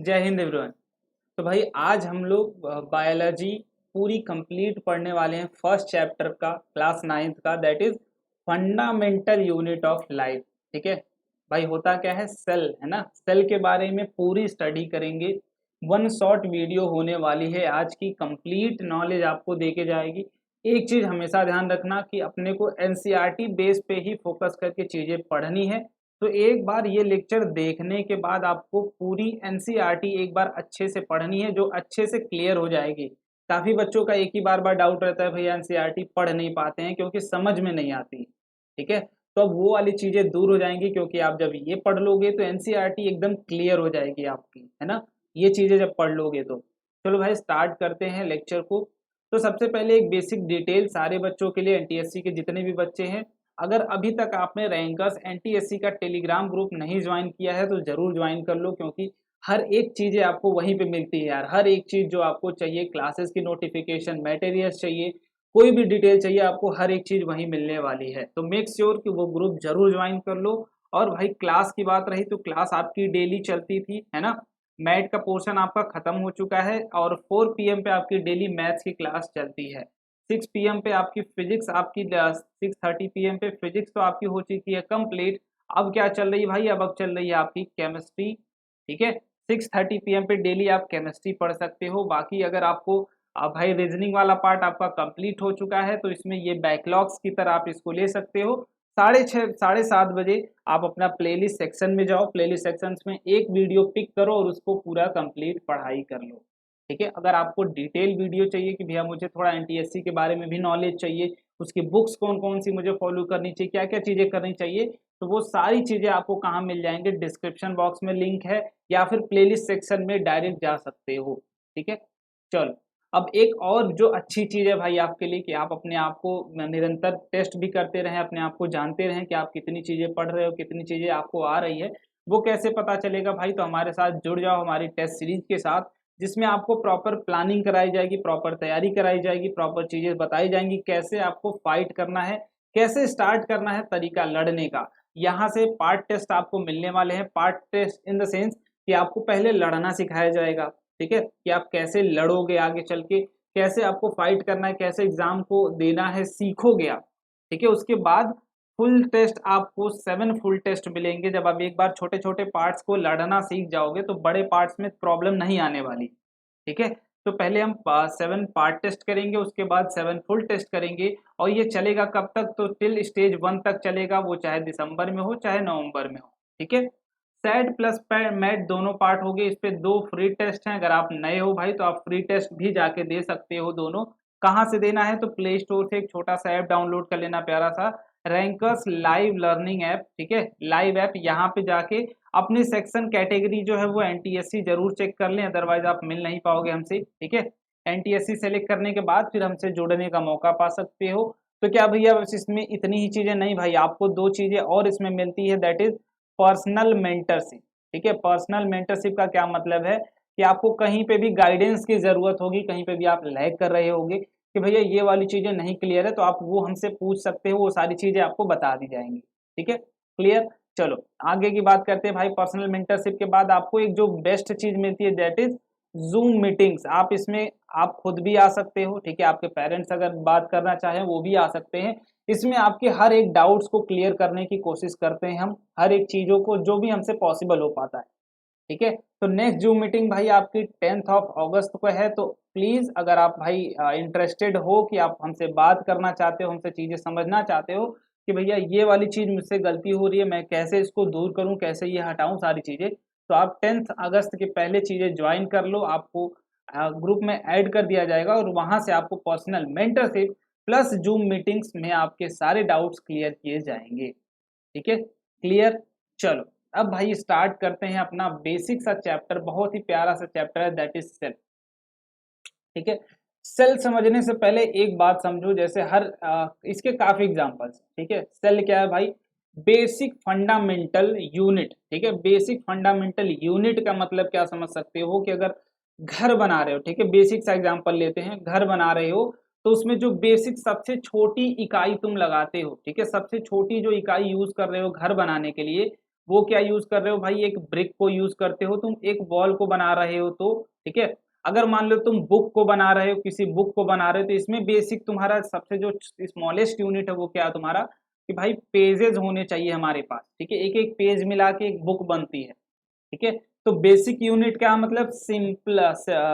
जय हिंद एवरीवन। तो भाई आज हम लोग बायोलॉजी पूरी कंप्लीट पढ़ने वाले हैं। फर्स्ट चैप्टर का क्लास 9th का, that is fundamental unit of life. ठीक है भाई, होता क्या है, सेल है ना। सेल के बारे में पूरी स्टडी करेंगे। वन शॉट वीडियो होने वाली है आज की, कंप्लीट नॉलेज आपको देके जाएगी। एक चीज हमेशा ध्यान रखना कि अपने को एनसीईआरटी बेस पे ही फोकस करके चीजें पढ़नी है। तो एक बार ये लेक्चर देखने के बाद आपको पूरी एनसीईआरटी एक बार अच्छे से पढ़नी है, जो अच्छे से क्लियर हो जाएगी। काफी बच्चों का एक ही बार डाउट रहता है, भैया एनसीईआरटी पढ़ नहीं पाते हैं क्योंकि समझ में नहीं आती। ठीक है, तो अब वो वाली चीजें दूर हो जाएंगी, क्योंकि आप जब ये पढ़ लोगे तो एनसीईआरटी एकदम क्लियर हो जाएगी आपकी, है ना। ये चीजें जब पढ़ लोगे तो चलो भाई स्टार्ट करते हैं लेक्चर को। तो सबसे पहले एक बेसिक डिटेल सारे बच्चों के लिए, एनटीएससी के जितने भी बच्चे हैं, अगर अभी तक आपने रैंकर्स एनटीएससी का टेलीग्राम ग्रुप नहीं ज्वाइन किया है तो जरूर ज्वाइन कर लो, क्योंकि हर एक चीजें आपको वहीं पे मिलती है यार। हर एक चीज जो आपको चाहिए, क्लासेस की नोटिफिकेशन, मटेरियल्स चाहिए, कोई भी डिटेल चाहिए, आपको हर एक चीज वहीं मिलने वाली है। तो मेक श्योर कि वो ग्रुप जरूर ज्वाइन कर लो। और भाई क्लास की बात रही तो क्लास आपकी डेली चलती थी, है ना। मैथ का पोर्शन आपका खत्म हो चुका है और 4 PM पे आपकी डेली मैथ्स की क्लास चलती है। 6 PM पे आपकी फिजिक्स, आपकी 6:30 PM पे फिजिक्स तो आपकी हो चुकी है कंप्लीट। अब क्या चल रही है भाई, अब चल रही है आपकी केमिस्ट्री। ठीक है, 6:30 PM पे डेली आप केमिस्ट्री पढ़ सकते हो। बाकी अगर आपको भाई रीजनिंग वाला पार्ट आपका कंप्लीट हो चुका है तो इसमें ये बैकलॉग्स की तरह आप इसको ले सकते हो। 6:30 7:30 बजे आप अपना प्लेलिस्ट सेक्शन में जाओ, प्लेलिस्ट सेक्शन में एक वीडियो पिक करो और उसको पूरा कंप्लीट पढ़ाई कर लो। ठीक है, अगर आपको डिटेल वीडियो चाहिए कि भैया मुझे थोड़ा एनटीएससी के बारे में भी नॉलेज चाहिए, उसकी बुक्स कौन कौन सी मुझे फॉलो करनी चाहिए, क्या क्या चीज़ें करनी चाहिए, तो वो सारी चीज़ें आपको कहाँ मिल जाएंगे, डिस्क्रिप्शन बॉक्स में लिंक है, या फिर प्लेलिस्ट सेक्शन में डायरेक्ट जा सकते हो। ठीक है, चलो। अब एक और जो अच्छी चीज़ है भाई आपके लिए, कि आप अपने आप को निरंतर टेस्ट भी करते रहें, अपने आप को जानते रहें कि आप कितनी चीज़ें पढ़ रहे हो, कितनी चीज़ें आपको आ रही है। वो कैसे पता चलेगा भाई, तो हमारे साथ जुड़ जाओ हमारी टेस्ट सीरीज के साथ, जिसमें आपको प्रॉपर प्लानिंग कराई जाएगी, प्रॉपर तैयारी कराई जाएगी, प्रॉपर चीज़ें बताई जाएंगी, कैसे आपको फाइट करना है, कैसे स्टार्ट करना है, तरीका लड़ने का। यहाँ से पार्ट टेस्ट आपको मिलने वाले हैं। Part test in the sense कि आपको पहले लड़ना सिखाया जाएगा। ठीक है, कि आप कैसे लड़ोगे आगे चल के, कैसे आपको फाइट करना है, कैसे एग्जाम को देना है, सीखोगे आप। ठीक है, उसके बाद फुल टेस्ट, आपको 7 फुल टेस्ट मिलेंगे। जब आप एक बार छोटे छोटे पार्ट्स को लड़ना सीख जाओगे तो बड़े पार्ट्स में प्रॉब्लम नहीं आने वाली। ठीक है, तो पहले हम 7 पार्ट टेस्ट करेंगे, उसके बाद 7 फुल टेस्ट करेंगे। और ये चलेगा कब तक, तो टिल स्टेज 1 तक चलेगा, वो चाहे दिसंबर में हो चाहे नवंबर में हो। ठीक है, सेट प्लस मैट दोनों पार्ट हो गए। इस पे 2 फ्री टेस्ट हैं। अगर आप नए हो भाई तो आप फ्री टेस्ट भी जाके दे सकते हो दोनों। कहाँ से देना है, तो प्ले स्टोर से एक छोटा सा ऐप डाउनलोड कर लेना, प्यारा सा, रैंकर्स लाइव लर्निंग ऐप। ठीक है, लाइव ऐप, यहाँ पे जाके अपनी सेक्शन कैटेगरी जो है वो एनटीएससी जरूर चेक कर लें, अदरवाइज आप मिल नहीं पाओगे हमसे। ठीक है, एनटीएससी सेलेक्ट करने के बाद फिर हमसे जुड़ने का मौका पा सकते हो। तो क्या भैया बस इसमें इतनी ही चीजें, नहीं भाई, आपको 2 चीजें और इसमें मिलती है, दैट इज पर्सनल मेंटरशिप। ठीक है, पर्सनल मेंटरशिप का क्या मतलब है, कि आपको कहीं पे भी गाइडेंस की जरूरत होगी, कहीं पे भी आप लैग कर रहे होगे कि भैया ये वाली चीजें नहीं क्लियर है, तो आप वो हमसे पूछ सकते हो, वो सारी चीजें आपको बता दी जाएंगी। ठीक है, क्लियर। चलो आगे की बात करते हैं भाई। पर्सनल मेंटरशिप के बाद आपको एक जो बेस्ट चीज मिलती है, दैट इज जूम मीटिंग्स। आप इसमें आप खुद भी आ सकते हो। ठीक है, आपके पेरेंट्स अगर बात करना चाहें वो भी आ सकते हैं। इसमें आपके हर एक डाउट्स को क्लियर करने की कोशिश करते हैं हम, हर एक चीजों को जो भी हमसे पॉसिबल हो पाता है। ठीक है, तो नेक्स्ट जूम मीटिंग भाई आपकी 10 अगस्त को है। तो प्लीज अगर आप भाई इंटरेस्टेड हो कि आप हमसे बात करना चाहते हो, हमसे चीजें समझना चाहते हो कि भैया ये वाली चीज मुझसे गलती हो रही है, मैं कैसे इसको दूर करूं, कैसे ये हटाऊं सारी चीजें, तो आप 10 अगस्त के पहले चीजें ज्वाइन कर लो। आपको ग्रुप में ऐड कर दिया जाएगा और वहां से आपको personal mentorship plus zoom meetings में आपके सारे डाउट्स क्लियर किए जाएंगे। ठीक है, क्लियर। चलो अब भाई स्टार्ट करते हैं अपना बेसिक सा चैप्टर, बहुत ही प्यारा सा चैप्टर है, दैट इज सेल। ठीक है, सेल समझने से पहले एक बात समझो, जैसे हर इसके काफी एग्जांपल्स। ठीक है, सेल क्या है भाई, बेसिक फंडामेंटल यूनिट। ठीक है, बेसिक फंडामेंटल यूनिट का मतलब क्या समझ सकते हो, कि अगर घर बना रहे हो, ठीक है, बेसिक सा एग्जांपल लेते हैं, घर बना रहे हो तो उसमें जो बेसिक सबसे छोटी इकाई तुम लगाते हो, ठीक है, सबसे छोटी जो इकाई यूज कर रहे हो घर बनाने के लिए, वो क्या यूज कर रहे हो भाई, एक ब्रिक को यूज करते हो, तुम एक वॉल को बना रहे हो तो ठीक है। अगर मान लो तुम बुक को बना रहे हो, किसी बुक को बना रहे हो, तो इसमें बेसिक तुम्हारा सबसे जो स्मॉलेस्ट यूनिट है वो क्या है तुम्हारा, कि भाई पेजेस होने चाहिए हमारे पास, ठीक है। एक एक पेज मिला के एक बुक बनती है, ठीक है। तो बेसिक यूनिट क्या मतलब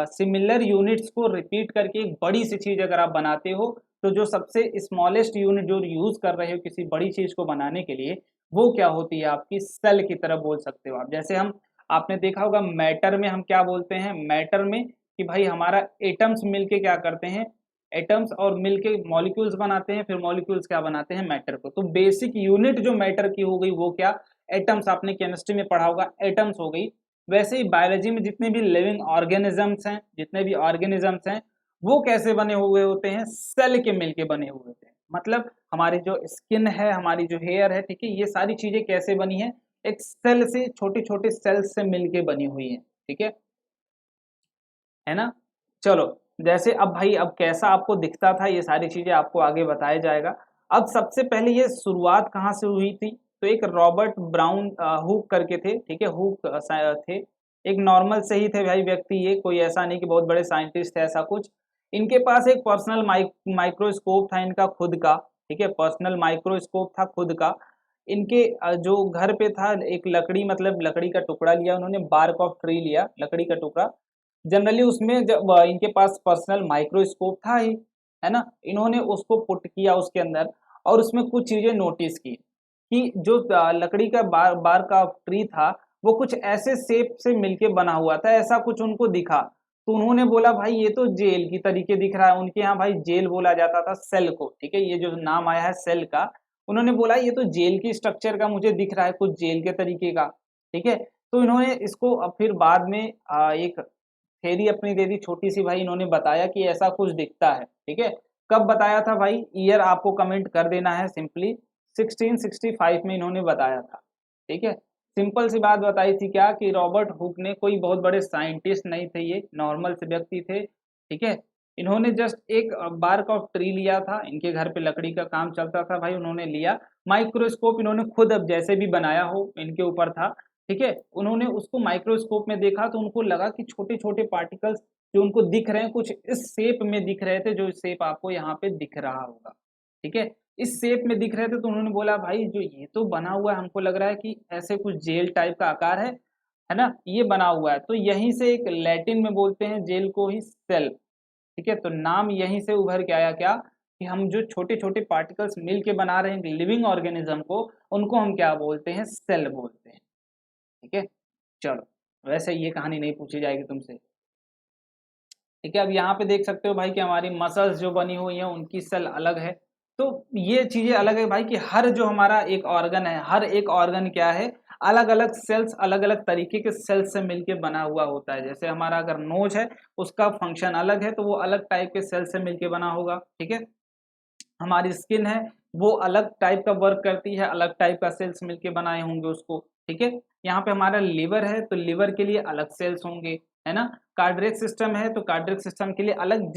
सिमिलर यूनिट्स को रिपीट करके एक बड़ी सी चीज अगर आप बनाते हो, तो जो सबसे स्मॉलेस्ट यूनिट जो यूज कर रहे हो किसी बड़ी चीज को बनाने के लिए, वो क्या होती है आपकी सेल की तरह बोल सकते हो आप। जैसे हम, आपने देखा होगा मैटर में हम क्या बोलते हैं, मैटर में कि भाई हमारा एटम्स मिलके क्या करते हैं, एटम्स और मिलके मॉलिक्यूल्स बनाते हैं, फिर मॉलिक्यूल्स क्या बनाते हैं, मैटर को। तो बेसिक यूनिट जो मैटर की हो गई वो क्या, एटम्स। आपने केमिस्ट्री में पढ़ा होगा, एटम्स हो गई। वैसे ही बायोलॉजी में जितने भी लिविंग ऑर्गेनिजम्स हैं, जितने भी ऑर्गेनिजम्स हैं, वो कैसे बने हुए होते हैं, सेल के मिलके बने हुए होते हैं। मतलब हमारी जो स्किन है, हमारी जो हेयर है, ठीक है, ये सारी चीजें कैसे बनी है, एक सेल से, छोटे छोटे सेल्स से मिलके बनी हुई है, ठीक है ना। चलो, जैसे अब भाई अब कैसा आपको दिखता था, ये सारी चीजें आपको आगे बताया जाएगा। अब सबसे पहले ये शुरुआत कहाँ से हुई थी, तो एक रॉबर्ट ब्राउन हुक करके थे, ठीक है, हुक थे, एक नॉर्मल से ही थे भाई व्यक्ति, ये कोई ऐसा नहीं कि बहुत बड़े साइंटिस्ट थे ऐसा कुछ। इनके पास एक पर्सनल माइक्रोस्कोप था इनका खुद का, ठीक है, पर्सनल माइक्रोस्कोप था खुद का। इनके जो घर पे था, एक लकड़ी, मतलब लकड़ी का टुकड़ा लिया उन्होंने, बार्क ऑफ ट्री लिया, लकड़ी का टुकड़ा। जनरली उसमें जब इनके पास पर्सनल माइक्रोस्कोप था ही, है ना, इन्होंने उसको पुट किया उसके अंदर, और उसमें कुछ चीजें नोटिस की कि जो लकड़ी का बार का ट्री था, वो कुछ ऐसे शेप से मिलके बना हुआ था, ऐसा कुछ उनको दिखा। तो उन्होंने बोला भाई ये तो जेल की तरीके दिख रहा है, उनके यहाँ भाई जेल बोला जाता था सेल को, ठीक है, ये जो नाम आया है सेल का। उन्होंने बोला ये तो जेल की स्ट्रक्चर का मुझे दिख रहा है, कुछ जेल के तरीके का, ठीक है। तो इन्होंने इसको अब फिर बाद में एक थ्योरी अपनी दे दी छोटी सी भाई, इन्होंने बताया कि ऐसा कुछ दिखता है, ठीक है। कब बताया था भाई, ईयर आपको कमेंट कर देना है सिंपली, 1665 में इन्होंने बताया था, ठीक है। सिंपल सी बात बताई थी क्या, कि रॉबर्ट हुक ने, कोई बहुत बड़े साइंटिस्ट नहीं थे, ये नॉर्मल से व्यक्ति थे, ठीक है। इन्होंने जस्ट एक बार्क ऑफ ट्री लिया था, इनके घर पे लकड़ी का काम चलता था भाई, उन्होंने लिया माइक्रोस्कोप, इन्होंने खुद अब जैसे भी बनाया हो इनके ऊपर था, ठीक है। उन्होंने उसको माइक्रोस्कोप में देखा तो उनको लगा कि छोटे-छोटे पार्टिकल्स जो उनको दिख रहे हैं, कुछ इस शेप में दिख रहे थे, जो शेप आपको यहाँ पे दिख रहा होगा, ठीक है। इस शेप में दिख रहे थे, तो उन्होंने बोला भाई जो ये तो बना हुआ है, हमको लग रहा है कि ऐसे कुछ जेल टाइप का आकार है ना? ये बना हुआ है। तो यहीं से एक लैटिन में बोलते हैं जेल को ही सेल, ठीक है। तो नाम यहीं से उभर के आया क्या, कि हम जो छोटे-छोटे पार्टिकल्स मिल के बना रहे हैं लिविंग ऑर्गेनिज्म को, उनको हम क्या बोलते हैं, सेल बोलते हैं, ठीक है। चलो, वैसे ये कहानी नहीं पूछी जाएगी तुमसे, ठीक है। अब यहाँ पे देख सकते हो भाई कि हमारी मसल्स जो बनी हुई हैं उनकी सेल अलग है। तो ये चीजें अलग है भाई, कि हर जो हमारा एक ऑर्गन है, हर एक ऑर्गन क्या है, अलग अलग सेल्स, अलग अलग तरीके के सेल्स से मिलके बना हुआ होता है। जैसे हमारा अगर नोज है, उसका फंक्शन अलग है, तो वो अलग टाइप के सेल से मिलके बना होगा, ठीक है। हमारी स्किन है, वो अलग टाइप का वर्क करती है, अलग टाइप का सेल्स मिलके बनाए होंगे उसको, ठीक है। यहाँ पे हमारा लिवर है, तो लिवर के लिए अलग सेल्स होंगे, है ना। कार्डियक सिस्टम है, तो कार्डियक सिस्टम के लिए अलग,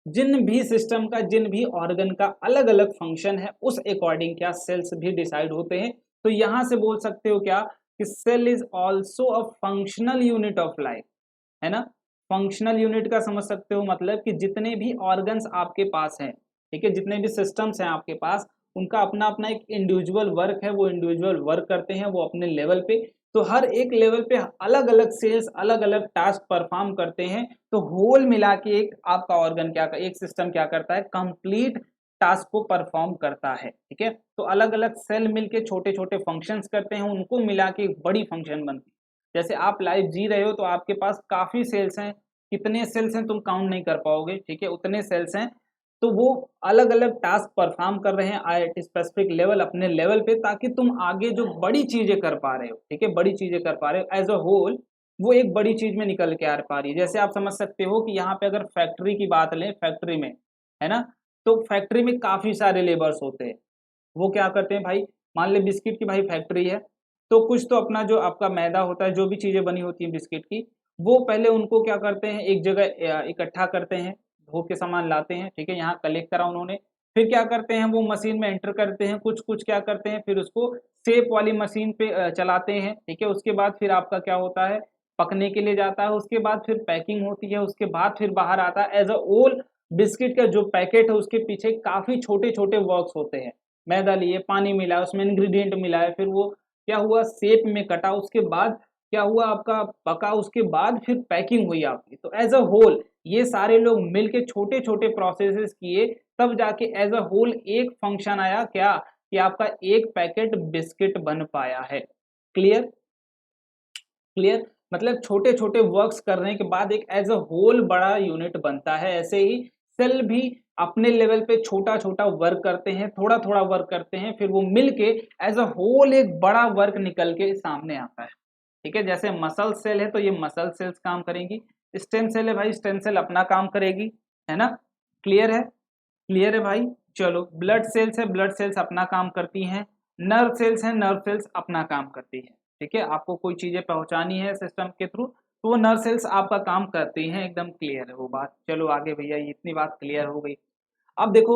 जिन भी सिस्टम का, जिन भी ऑर्गन का अलग अलग फंक्शन है, उस अकॉर्डिंग क्या सेल्स भी डिसाइड होते हैं। तो यहाँ से बोल सकते हो क्या, कि cell is also a functional unit of life, है ना। फंक्शनल यूनिट का समझ सकते हो मतलब, कि जितने भी ऑर्गन्स आपके पास हैं, ठीक है, जितने भी सिस्टम्स हैं आपके पास, उनका अपना अपना एक इंडिविजुअल वर्क है, वो इंडिविजुअल वर्क करते हैं वो अपने लेवल पे। तो हर एक लेवल पे अलग अलग सेल्स अलग अलग टास्क परफॉर्म करते हैं। तो होल मिला के एक आपका ऑर्गन क्या, एक सिस्टम क्या करता है, कंप्लीट टास्क को परफॉर्म करता है, ठीक है। तो अलग अलग सेल मिलके छोटे छोटे फंक्शंस करते हैं, उनको मिला के एक बड़ी फंक्शन बनती है। जैसे आप लाइफ जी रहे हो, तो आपके पास काफ़ी सेल्स हैं, कितने सेल्स हैं तुम काउंट नहीं कर पाओगे, ठीक है, उतने सेल्स हैं। तो वो अलग-अलग टास्क परफॉर्म कर रहे हैं एट स्पेसिफिक लेवल, अपने लेवल पे, ताकि तुम आगे जो बड़ी चीज़ें कर पा रहे हो, ठीक है, बड़ी चीज़ें कर पा रहे हो एज़ अ होल, वो एक बड़ी चीज़ में निकल के आ पा रही है। जैसे आप समझ सकते हो कि यहाँ पे अगर फैक्ट्री की बात लें, फैक्ट्री में, है ना? तो फैक्ट्री में काफ़ी सारे लेबर्स होते हैं। वो क्या करते हैं भाई, मान ले बिस्किट की भाई फैक्ट्री है, तो कुछ तो अपना जो आपका मैदा होता है, जो भी चीज़ें बनी होती हैं बिस्किट की, वो पहले उनको क्या करते हैं, एक जगह इकट्ठा करते हैं, धो के सामान लाते हैं, ठीक है, यहाँ कलेक्ट करा उन्होंने, फिर क्या करते हैं, वो मशीन में एंटर करते हैं, कुछ कुछ क्या करते हैं, फिर उसको शेप वाली मशीन पे चलाते हैं, ठीक है। उसके बाद फिर आपका क्या होता है, पकने के लिए जाता है, उसके बाद फिर पैकिंग होती है, उसके बाद फिर बाहर आता है एज अ होल। बिस्किट का जो पैकेट है उसके पीछे काफी छोटे छोटे वर्क्स होते हैं। मैदा लिए, पानी मिलाया, उसमें इंग्रेडिएंट मिलाया, फिर वो क्या हुआ, शेप में कटा, उसके बाद क्या हुआ आपका, पका, उसके बाद फिर पैकिंग हुई आपकी। तो एज अ होल ये सारे लोग मिलके छोटे छोटे प्रोसेसेस किए, तब जाके एज अ होल एक फंक्शन आया, क्या कि आपका एक पैकेट बिस्किट बन पाया है। क्लियर? क्लियर? मतलब छोटे छोटे वर्क्स करने के बाद एक एज अ होल बड़ा यूनिट बनता है। ऐसे ही सेल भी अपने लेवल पे छोटा छोटा वर्क करते हैं, थोड़ा थोड़ा वर्क करते हैं, फिर वो मिलके एज अ होल एक बड़ा वर्क निकल के सामने आता है। ठीक है, जैसे मसल सेल है तो ये मसल सेल्स काम करेंगी, स्टेम सेल है भाई, स्टेम सेल अपना काम करेगी, है ना। क्लियर है? क्लियर है भाई। चलो, ब्लड सेल्स है, ब्लड सेल्स अपना काम करती हैं, नर्व सेल्स है, नर्व सेल्स अपना काम करती है। ठीक है, आपको कोई चीजें पहुंचानी है सिस्टम के थ्रू तो वो नर्व सेल्स आपका काम करती हैं, एकदम क्लियर है वो बात। चलो आगे भैया, ये इतनी बात क्लियर हो गई। अब देखो,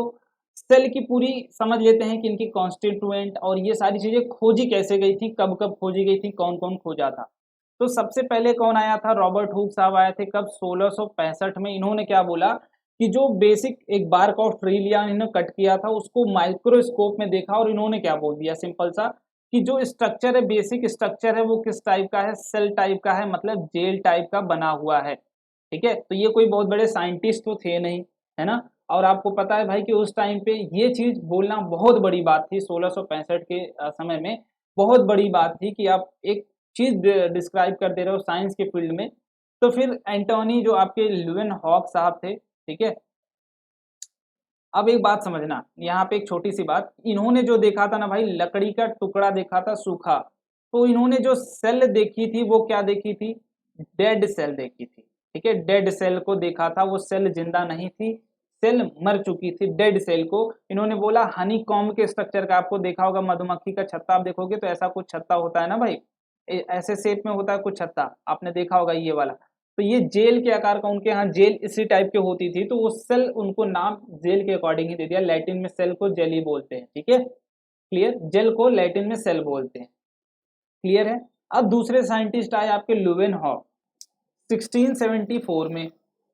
सेल की पूरी समझ लेते हैं कि इनकी कॉन्स्टिट्यूएंट और ये सारी चीजें खोजी कैसे गई थी, कब कब खोजी गई थी, कौन कौन खोजा था। तो सबसे पहले कौन आया था, रॉबर्ट हुक साहब आए थे, कब, 1665 में। इन्होंने क्या बोला कि जो बेसिक एक बार्क ऑफ ट्री लिया, इन्होंने कट किया था, उसको माइक्रोस्कोप में देखा और इन्होंने क्या बोल दिया, सिंपल सा, कि जो स्ट्रक्चर है, बेसिक स्ट्रक्चर है, वो किस टाइप का है, सेल टाइप का है, मतलब जेल टाइप का बना हुआ है। ठीक है, तो ये कोई बहुत बड़े साइंटिस्ट तो थे नहीं, है ना। और आपको पता है भाई कि उस टाइम पे ये चीज बोलना बहुत बड़ी बात थी, 1665 के समय में बहुत बड़ी बात थी कि आप एक चीज डिस्क्राइब कर दे रहे हो साइंस के फील्ड में। तो फिर एंटोनी जो आपके ल्यूवेन हॉक साहब थे, ठीक है। अब एक बात समझना, यहाँ पे एक छोटी सी बात, इन्होंने जो देखा था ना भाई, लकड़ी का टुकड़ा देखा था सूखा, तो इन्होंने जो सेल देखी थी वो क्या देखी थी, डेड सेल देखी थी। ठीक है, डेड सेल को देखा था, वो सेल जिंदा नहीं थी, सेल मर चुकी थी। डेड सेल को इन्होंने बोला हनी कॉम्ब के स्ट्रक्चर का, आपको देखा होगा मधुमक्खी का छत्ता, आप देखोगे तो ऐसा कुछ छत्ता होता है ना भाई, ऐसे शेप में होता है कुछ छत्ता, आपने देखा होगा ये वाला। तो ये जेल के आकार का, उनके यहाँ जेल इसी टाइप की होती थी, तो वो सेल उनको नाम जेल के अकॉर्डिंग ही दे दिया। लैटिन में सेल को जेली बोलते हैं, ठीक है। क्लियर? जेल को लैटिन में सेल बोलते हैं। क्लियर है? अब दूसरे साइंटिस्ट आए आपके लुवेन हॉक 1674 में,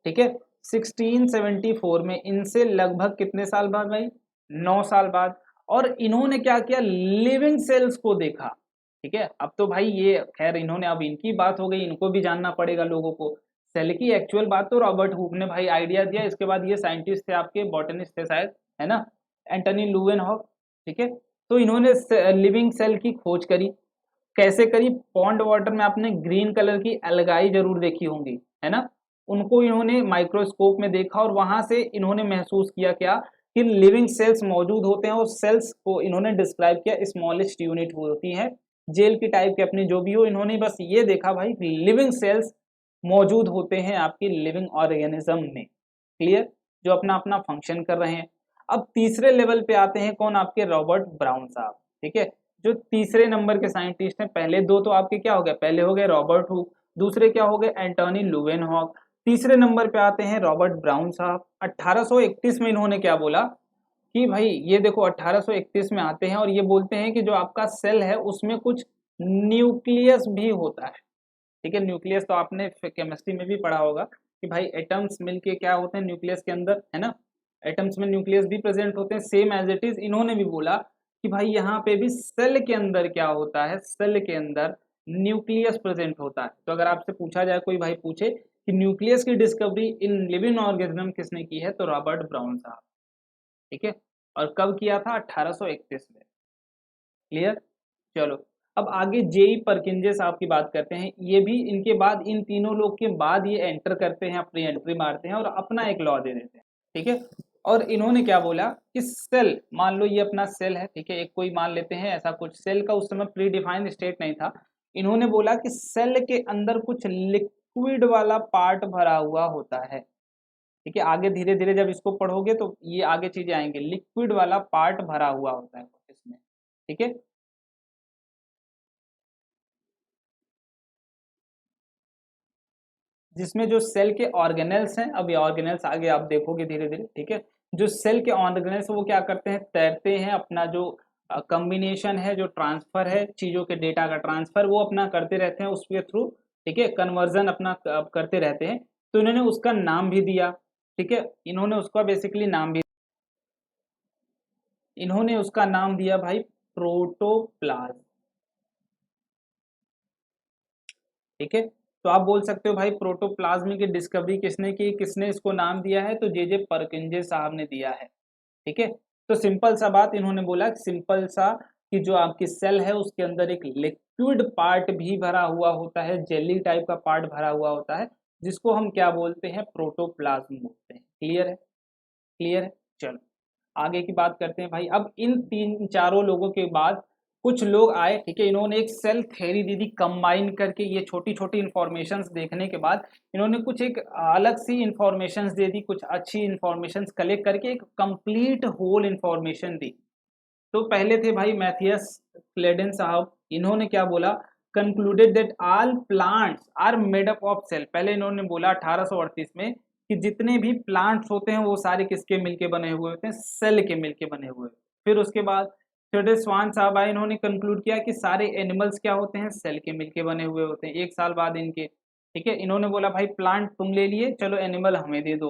ठीक है। 1674 में, इनसे लगभग कितने साल बाद भाई, 9 साल बाद। और इन्होंने क्या किया, लिविंग सेल्स को देखा। ठीक है, अब तो भाई ये खैर इन्होंने, अब इनकी बात हो गई, इनको भी जानना पड़ेगा लोगों को। सेल की एक्चुअल बात तो रॉबर्ट हुक ने भाई आइडिया दिया, इसके बाद ये साइंटिस्ट थे आपके, बॉटनिस्ट थे शायद, है ना, एंटनी लुवेन हॉक। ठीक है, तो इन्होंने लिविंग सेल की खोज करी। कैसे करी, पॉन्ड वाटर में आपने ग्रीन कलर की एल्गाई जरूर देखी होंगी, है ना। उनको इन्होंने माइक्रोस्कोप में देखा और वहां से इन्होंने महसूस किया क्या, कि लिविंग सेल्स मौजूद होते हैं, और सेल्स को इन्होंने डिस्क्राइब किया, स्मॉलेस्ट यूनिट होती है, जेल की टाइप के अपनी जो भी हो। इन्होंने बस ये देखा भाई, लिविंग सेल्स मौजूद होते हैं आपकी लिविंग ऑर्गेनिज्म में। क्लियर? जो अपना अपना फंक्शन कर रहे हैं। अब तीसरे लेवल पे आते हैं कौन, आपके रॉबर्ट ब्राउन साहब। ठीक है, जो तीसरे नंबर के साइंटिस्ट हैं, पहले दो तो आपके क्या हो गए, पहले हो गए रॉबर्ट हुक, दूसरे क्या हो गए, एंटोनी लुवेनहॉक। तीसरे नंबर पे आते हैं रॉबर्ट ब्राउन साहब। 1831 में इन्होंने क्या बोला कि भाई ये देखो, 1831 में आते हैं और ये बोलते हैं कि जो आपका सेल है उसमें कुछ न्यूक्लियस भी होता है। ठीक है, न्यूक्लियस तो आपने केमिस्ट्री में भी पढ़ा होगा कि भाई एटम्स मिलके क्या होते हैं न्यूक्लियस के अंदर, है ना। एटम्स में न्यूक्लियस भी प्रेजेंट होते हैं, सेम एज इट इज। इन्होंने भी बोला कि भाई यहाँ पे भी सेल के अंदर क्या होता है, सेल के अंदर न्यूक्लियस प्रेजेंट होता है। तो अगर आपसे पूछा जाए, कोई भाई पूछे कि न्यूक्लियस की डिस्कवरी इन लिविंग ऑर्गेनिज्म किसने की है, तो रॉबर्ट ब्राउन साहब। ठीक है, और कब किया था, 1831 में। क्लियर? चलो, अब आगे जेई परकिंजे साहब की बात करते हैं। ये भी इनके बाद, इन तीनों लोग के बाद ये एंटर करते हैं, अपनी एंट्री मारते हैं और अपना एक लॉ दे देते हैं। ठीक है, और इन्होंने क्या बोला कि सेल, मान लो ये अपना सेल है, ठीक है, एक कोई मान लेते हैं ऐसा कुछ, सेल का उस समय प्री डिफाइंड स्टेट नहीं था। इन्होंने बोला कि सेल के अंदर कुछ लिक्विड वाला पार्ट भरा हुआ होता है। ठीक है, आगे धीरे धीरे जब इसको पढ़ोगे तो ये आगे चीजें आएंगे, लिक्विड वाला पार्ट भरा हुआ होता है कुछ इसमें। ठीक है, जिसमें जो सेल के ऑर्गेनेल्स हैं, अब ये ऑर्गेनेल्स आगे आप देखोगे धीरे धीरे, ठीक है। जो सेल के ऑर्गेनेल्स वो क्या करते हैं, तैरते हैं, अपना जो कम्बिनेशन है, जो ट्रांसफर है, चीजों के डेटा का ट्रांसफर वो अपना करते रहते हैं उसके थ्रू, ठीक है, कन्वर्जन अपना करते रहते हैं। तो इन्होंने उसका नाम भी दिया, ठीक है, इन्होंने उसका बेसिकली नाम भी, इन्होंने उसका नाम दिया भाई प्रोटोप्लाज्म, ठीक है। तो आप बोल सकते हो भाई प्रोटोप्लाज्म की डिस्कवरी किसने की, किसने इसको नाम दिया है, तो जे परकिंजे साहब ने दिया है, ठीक है। तो सिंपल सा बात इन्होंने बोला, सिंपल सा, कि जो आपकी सेल है उसके अंदर एक लिक्विड पार्ट भी भरा हुआ होता है, जेली टाइप का पार्ट भरा हुआ होता है, जिसको हम क्या बोलते हैं, प्रोटोप्लाज्म बोलते हैं। क्लियर है, क्लियर है। चलो आगे की बात करते हैं भाई। अब इन तीन चारों लोगों के बाद कुछ लोग आए, ठीक है, इन्होंने एक सेल थ्योरी दी थी, कंबाइन करके ये छोटी छोटी इंफॉर्मेशंस देखने के बाद इन्होंने कुछ एक अलग सी इंफॉर्मेशंस दे दी, कुछ अच्छी इंफॉर्मेशंस कलेक्ट करके एक कंप्लीट होल इंफॉर्मेशन दी। तो पहले थे भाई मैथियस क्लेडेन साहब, इन्होंने क्या बोला, concluded that all plants are made up of cell. पहले इन्होंने बोला 1838 में कि जितने भी प्लांट्स होते हैं वो सारे किसके मिलके बने हुए होते हैं, सेल के मिलके बने हुए। फिर उसके बाद थोड़े स्वान साहब आए, इन्होंने कंक्लूड किया कि सारे एनिमल्स क्या होते हैं, सेल के मिलके बने हुए होते हैं। एक साल बाद इनके, ठीक है, इन्होंने बोला भाई प्लांट तुम ले लिए, चलो एनिमल हमें दे दो।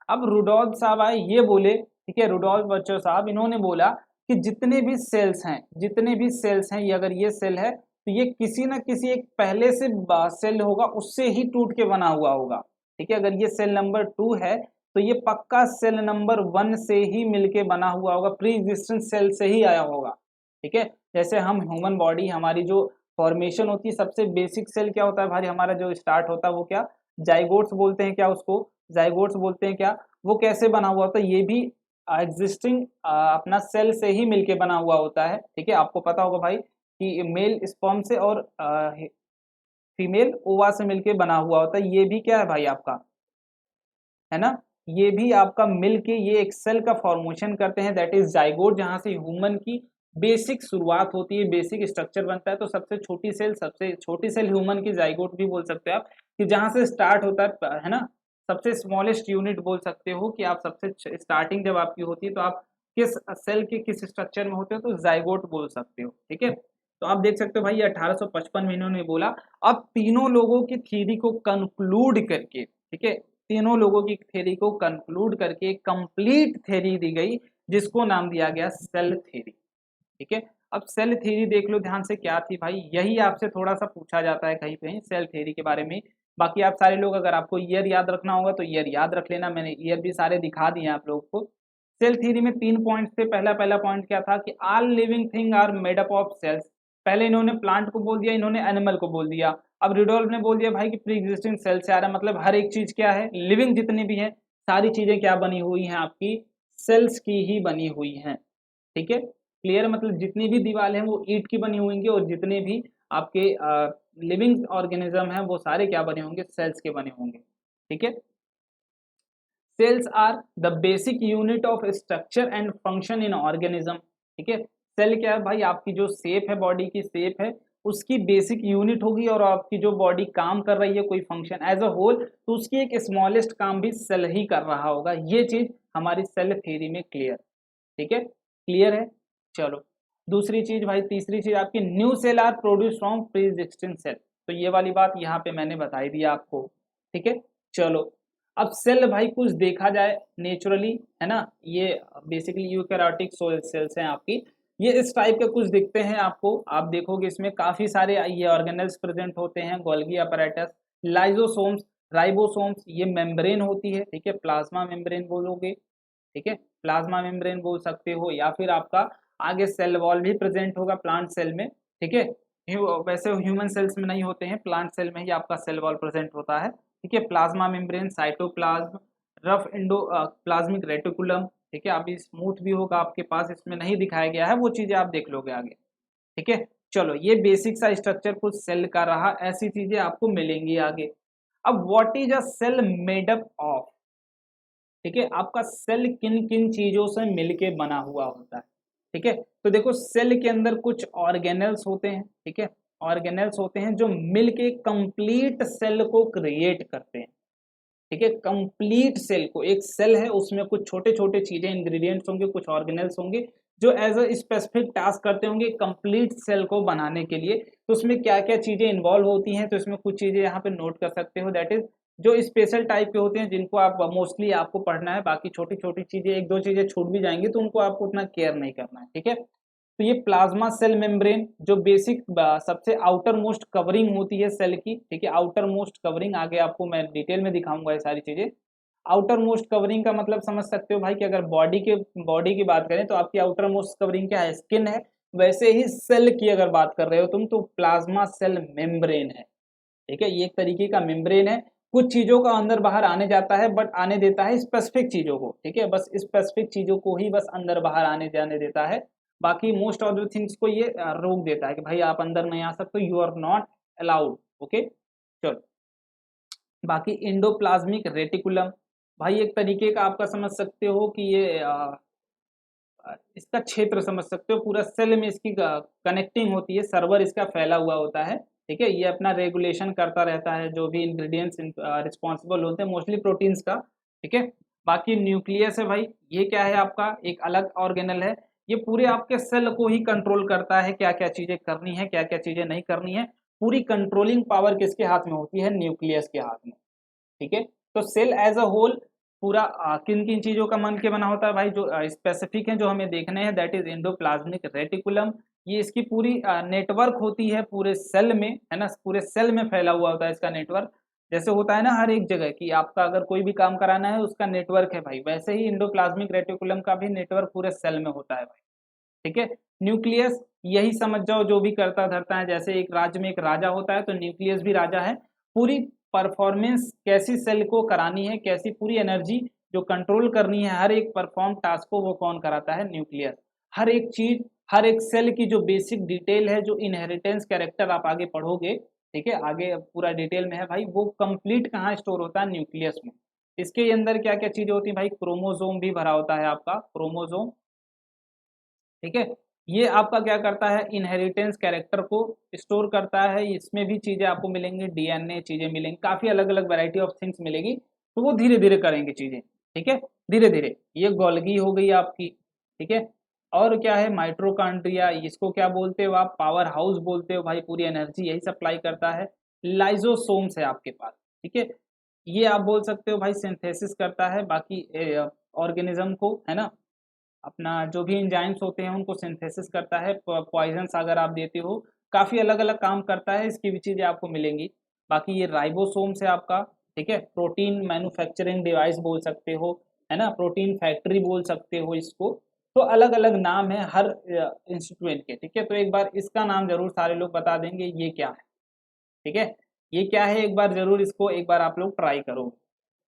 अब रुडोल्फ साहब आए, ये बोले, ठीक है, रुडोल्फ बर्चो साहब, इन्होंने बोला कि जितने भी सेल्स हैं, जितने भी सेल्स हैं, ये अगर ये सेल है तो ये किसी ना किसी एक पहले से सेल होगा उससे ही टूट के बना हुआ होगा, ठीक है। अगर ये सेल नंबर 2 है तो ये पक्का सेल नंबर 1 से ही मिलके बना हुआ होगा, प्री एग्जिस्टेंट सेल से ही आया होगा, ठीक है। जैसे हम ह्यूमन बॉडी, हमारी जो फॉर्मेशन होती है, सबसे बेसिक सेल क्या होता है भाई, हमारा जो स्टार्ट होता है वो क्या, जाइगोट्स बोलते हैं, क्या उसको जाइगोट्स बोलते हैं क्या, वो कैसे बना हुआ होता है, ये भी एग्जिस्टिंग अपना सेल से ही मिलके बना हुआ होता है, ठीक है। आपको पता होगा भाई कि मेल स्पर्म से और फीमेल ओवा से मिलके बना हुआ होता है, ये भी क्या है भाई आपका, है ना, ये भी आपका मिलके ये एक सेल का फॉर्मेशन करते हैं, दैट इज जाइगोट, जहां से ह्यूमन की बेसिक शुरुआत होती है, बेसिक स्ट्रक्चर बनता है। तो सबसे छोटी सेल, सबसे छोटी सेल ह्यूमन की जाइगोट भी बोल सकते हो आप, कि जहां से स्टार्ट होता है ना, सबसे स्मॉलेस्ट यूनिट बोल सकते हो कि आप सबसे स्टार्टिंग जब आपकी होती है तो आप किस सेल के किस स्ट्रक्चर में होते हो, तो जाइगोट बोल सकते हो, ठीक है। तो आप देख सकते हो भाई ये 1855 में इन्होंने बोला। अब तीनों लोगों की थ्योरी को कंक्लूड करके, ठीक है, तीनों लोगों की थ्योरी को कंक्लूड करके कंप्लीट थ्योरी दी गई, जिसको नाम दिया गया सेल थ्योरी, ठीक है। अब सेल थ्योरी देख लो ध्यान से, क्या थी भाई, यही आपसे थोड़ा सा पूछा जाता है कहीं कहीं सेल थ्योरी के बारे में। बाकी आप सारे लोग, अगर आपको ईयर याद रखना होगा तो ईयर याद रख लेना, मैंने ईयर भी सारे दिखा दिए आप लोगों को। सेल थ्योरी में 3 पॉइंट थे। पहला पहला पॉइंट क्या था कि all living thing are made up of cells. पहले इन्होंने प्लांट को बोल दिया, इन्होंने एनिमल को बोल दिया। अब रिडोल्फ ने बोल दिया भाई कि प्री एग्जिस्टिंग सेल से आ रहा है, मतलब हर एक चीज क्या है, लिविंग जितनी भी है सारी चीजें क्या बनी हुई हैं आपकी, सेल्स की ही बनी हुई हैं, ठीक है। क्लियर, मतलब जितनी भी दीवार हैं वो ईंट की बनी होंगी, और जितने भी आपके लिविंग ऑर्गेनिज्म हैं वो सारे क्या बने होंगे, सेल्स के बने होंगे, ठीक है। Cells are the basic unit of structure and function in organism, ठीक है। सेल क्या है भाई, आपकी जो शेप है, बॉडी की शेप है, उसकी बेसिक यूनिट होगी, और आपकी जो बॉडी काम कर रही है कोई फंक्शन एज अ होल, तो उसकी एक स्मॉलेस्ट काम भी सेल ही कर रहा होगा। ये चीज हमारी सेल थ्योरी में क्लियर, ठीक है, क्लियर है। चलो दूसरी चीज भाई, तीसरी चीज आपकी, new cell are produce from pre existing cell. तो ये वाली बात यहाँ पे मैंने बताई दिया आपको, ठीक है। चलो अब सेल भाई कुछ देखा जाए नेचुरली, है ना, ये बेसिकली यूकैरियोटिक सेल्स हैं आपकी, ये इस टाइप के कुछ दिखते हैं आपको। आप देखोगे इसमें काफी सारे ये ऑर्गेनेल्स प्रेजेंट होते हैं, गोल्गी अपैरेटस, लाइजोसोम्स, राइबोसोम्स, ये मेम्ब्रेन होती है, ठीक है, प्लाज्मा मेम्ब्रेन बोलोगे, ठीक है, प्लाज्मा मेम्ब्रेन बोल सकते हो, या फिर आपका आगे सेल वॉल भी प्रेजेंट होगा प्लांट सेल में, ठीक है। वैसे ह्यूमन सेल्स में नहीं होते हैं, प्लांट सेल में ही आपका सेल वॉल प्रेजेंट होता है, ठीक है। Plasma membrane, cytoplasm, rough Indo plasmic reticulum, ठीक है। अभी स्मूथ भी होगा आपके पास, इसमें नहीं दिखाया गया है, वो चीजें आप देख लोगे आगे, ठीक है। चलो ये बेसिक सा स्ट्रक्चर कुछ सेल का रहा, ऐसी चीजें आपको मिलेंगी आगे। अब what is a cell made up of, ठीक है, आपका सेल किन किन चीजों से मिलके बना हुआ होता है, ठीक है। तो देखो सेल के अंदर कुछ ऑर्गेनेल्स होते हैं, ठीक है, ऑर्गेनेल्स होते हैं जो मिलके कंप्लीट सेल को क्रिएट करते हैं, ठीक है। कंप्लीट सेल को, एक सेल है उसमें कुछ छोटे छोटे चीजें इंग्रेडिएंट्स होंगे, कुछ ऑर्गेनेल्स होंगे जो एज अ स्पेसिफिक टास्क करते होंगे कंप्लीट सेल को बनाने के लिए। तो उसमें क्या क्या चीजें इन्वॉल्व होती हैं, तो इसमें कुछ चीजें यहाँ पे नोट कर सकते हो, दैट इज जो स्पेशल टाइप के होते हैं जिनको आप मोस्टली आपको पढ़ना है, बाकी छोटी छोटी चीजें एक दो चीजें छूट भी जाएंगी तो उनको आपको उतना केयर नहीं करना है, ठीक है। तो ये प्लाज्मा सेल मेम्ब्रेन जो बेसिक सबसे आउटर मोस्ट कवरिंग होती है सेल की, ठीक है, आउटर मोस्ट कवरिंग, आगे आपको मैं डिटेल में दिखाऊंगा ये सारी चीजें। आउटर मोस्ट कवरिंग का मतलब समझ सकते हो भाई कि अगर बॉडी की बात करें तो आपकी आउटर मोस्ट कवरिंग क्या है, स्किन है, वैसे ही सेल की अगर बात कर रहे हो तुम तो प्लाज्मा सेल मेम्ब्रेन है, ठीक है। ये एक तरीके का मेम्ब्रेन है, कुछ चीजों का अंदर बाहर आने जाता है बट आने देता है स्पेसिफिक चीजों को, ठीक है, बस स्पेसिफिक चीजों को ही बस अंदर बाहर आने जाने देता है, बाकी मोस्ट ऑफ द थिंग्स को ये रोक देता है कि भाई आप अंदर नहीं आ सकते, you are not allowed, okay. चलो, बाकी इंडोप्लाज्मिक रेटिकुलम, भाई एक तरीके का आपका समझ सकते हो कि ये इसका क्षेत्र समझ सकते हो, पूरा सेल में इसकी कनेक्टिंग होती है, सर्वर इसका फैला हुआ होता है, ठीक है। ये अपना रेगुलेशन करता रहता है, जो भी इंग्रेडिएंट्स रिस्पॉन्सिबल होते हैं मोस्टली प्रोटीन्स का, ठीक है। बाकी न्यूक्लियस है भाई, ये क्या है आपका एक अलग ऑर्गेनल है, ये पूरे आपके सेल को ही कंट्रोल करता है, क्या क्या चीजें करनी है क्या क्या चीजें नहीं करनी है, पूरी कंट्रोलिंग पावर किसके हाथ में होती है, न्यूक्लियस के हाथ में, ठीक है। तो सेल एज अ होल पूरा किन किन चीजों का मन के बना होता है भाई, जो स्पेसिफिक है जो हमें देखने हैं, दैट इज एंडोप्लाज्मिक रेटिकुलम, ये इसकी पूरी नेटवर्क होती है पूरे सेल में, है ना, पूरे सेल में फैला हुआ होता है इसका नेटवर्क, जैसे होता है ना हर एक जगह कि आपका अगर कोई भी काम कराना है उसका नेटवर्क है भाई, वैसे ही एंडोप्लाज्मिक रेटिकुलम का भी नेटवर्क पूरे सेल में होता है भाई, ठीक है। न्यूक्लियस यही समझ जाओ जो भी करता धरता है, जैसे एक राज्य में एक राजा होता है तो न्यूक्लियस भी राजा है, पूरी परफॉर्मेंस कैसी सेल को करानी है, कैसी पूरी एनर्जी जो कंट्रोल करनी है हर एक परफॉर्म टास्क को, वो कौन कराता है, न्यूक्लियस। हर एक चीज, हर एक सेल की जो बेसिक डिटेल है, जो इनहेरिटेंस कैरेक्टर आप आगे पढ़ोगे, ठीक है, आगे पूरा डिटेल में है भाई, वो कंप्लीट कहाँ स्टोर होता है, न्यूक्लियस में। इसके अंदर क्या क्या चीजें होती है भाई, क्रोमोसोम भी भरा होता है आपका, क्रोमोसोम, ठीक है। ये आपका क्या करता है, इनहेरिटेंस कैरेक्टर को स्टोर करता है, इसमें भी चीजें आपको मिलेंगी, डीएनए चीजें मिलेंगी, काफी अलग अलग वैरायटी ऑफ थिंग्स मिलेगी, तो वो धीरे धीरे करेंगे चीजें, ठीक है, धीरे धीरे। ये गोल्गी हो गई आपकी, ठीक है। और क्या है, माइट्रोकांड्रिया, इसको क्या बोलते हो आप, पावर हाउस बोलते हो भाई, पूरी एनर्जी यही सप्लाई करता है। लाइजोसोम्स है आपके पास, ठीक है, ये आप बोल सकते हो भाई सिंथेसिस करता है बाकी ऑर्गेनिज्म को, है ना, अपना जो भी एंजाइम्स होते हैं उनको सिंथेसिस करता है, पॉइजन्स अगर आप देते हो, काफ़ी अलग अलग काम करता है, इसकी भी चीज़ें आपको मिलेंगी। बाकी ये राइबोसोम्स है आपका, ठीक है, प्रोटीन मैन्युफैक्चरिंग डिवाइस बोल सकते हो, है ना, प्रोटीन फैक्ट्री बोल सकते हो इसको, तो अलग अलग नाम है हर इंस्टीट्यूट के, ठीक है। तो एक बार इसका नाम जरूर सारे लोग बता देंगे ये क्या है, ठीक है, ये क्या है, एक बार जरूर इसको एक बार आप लोग ट्राई करो।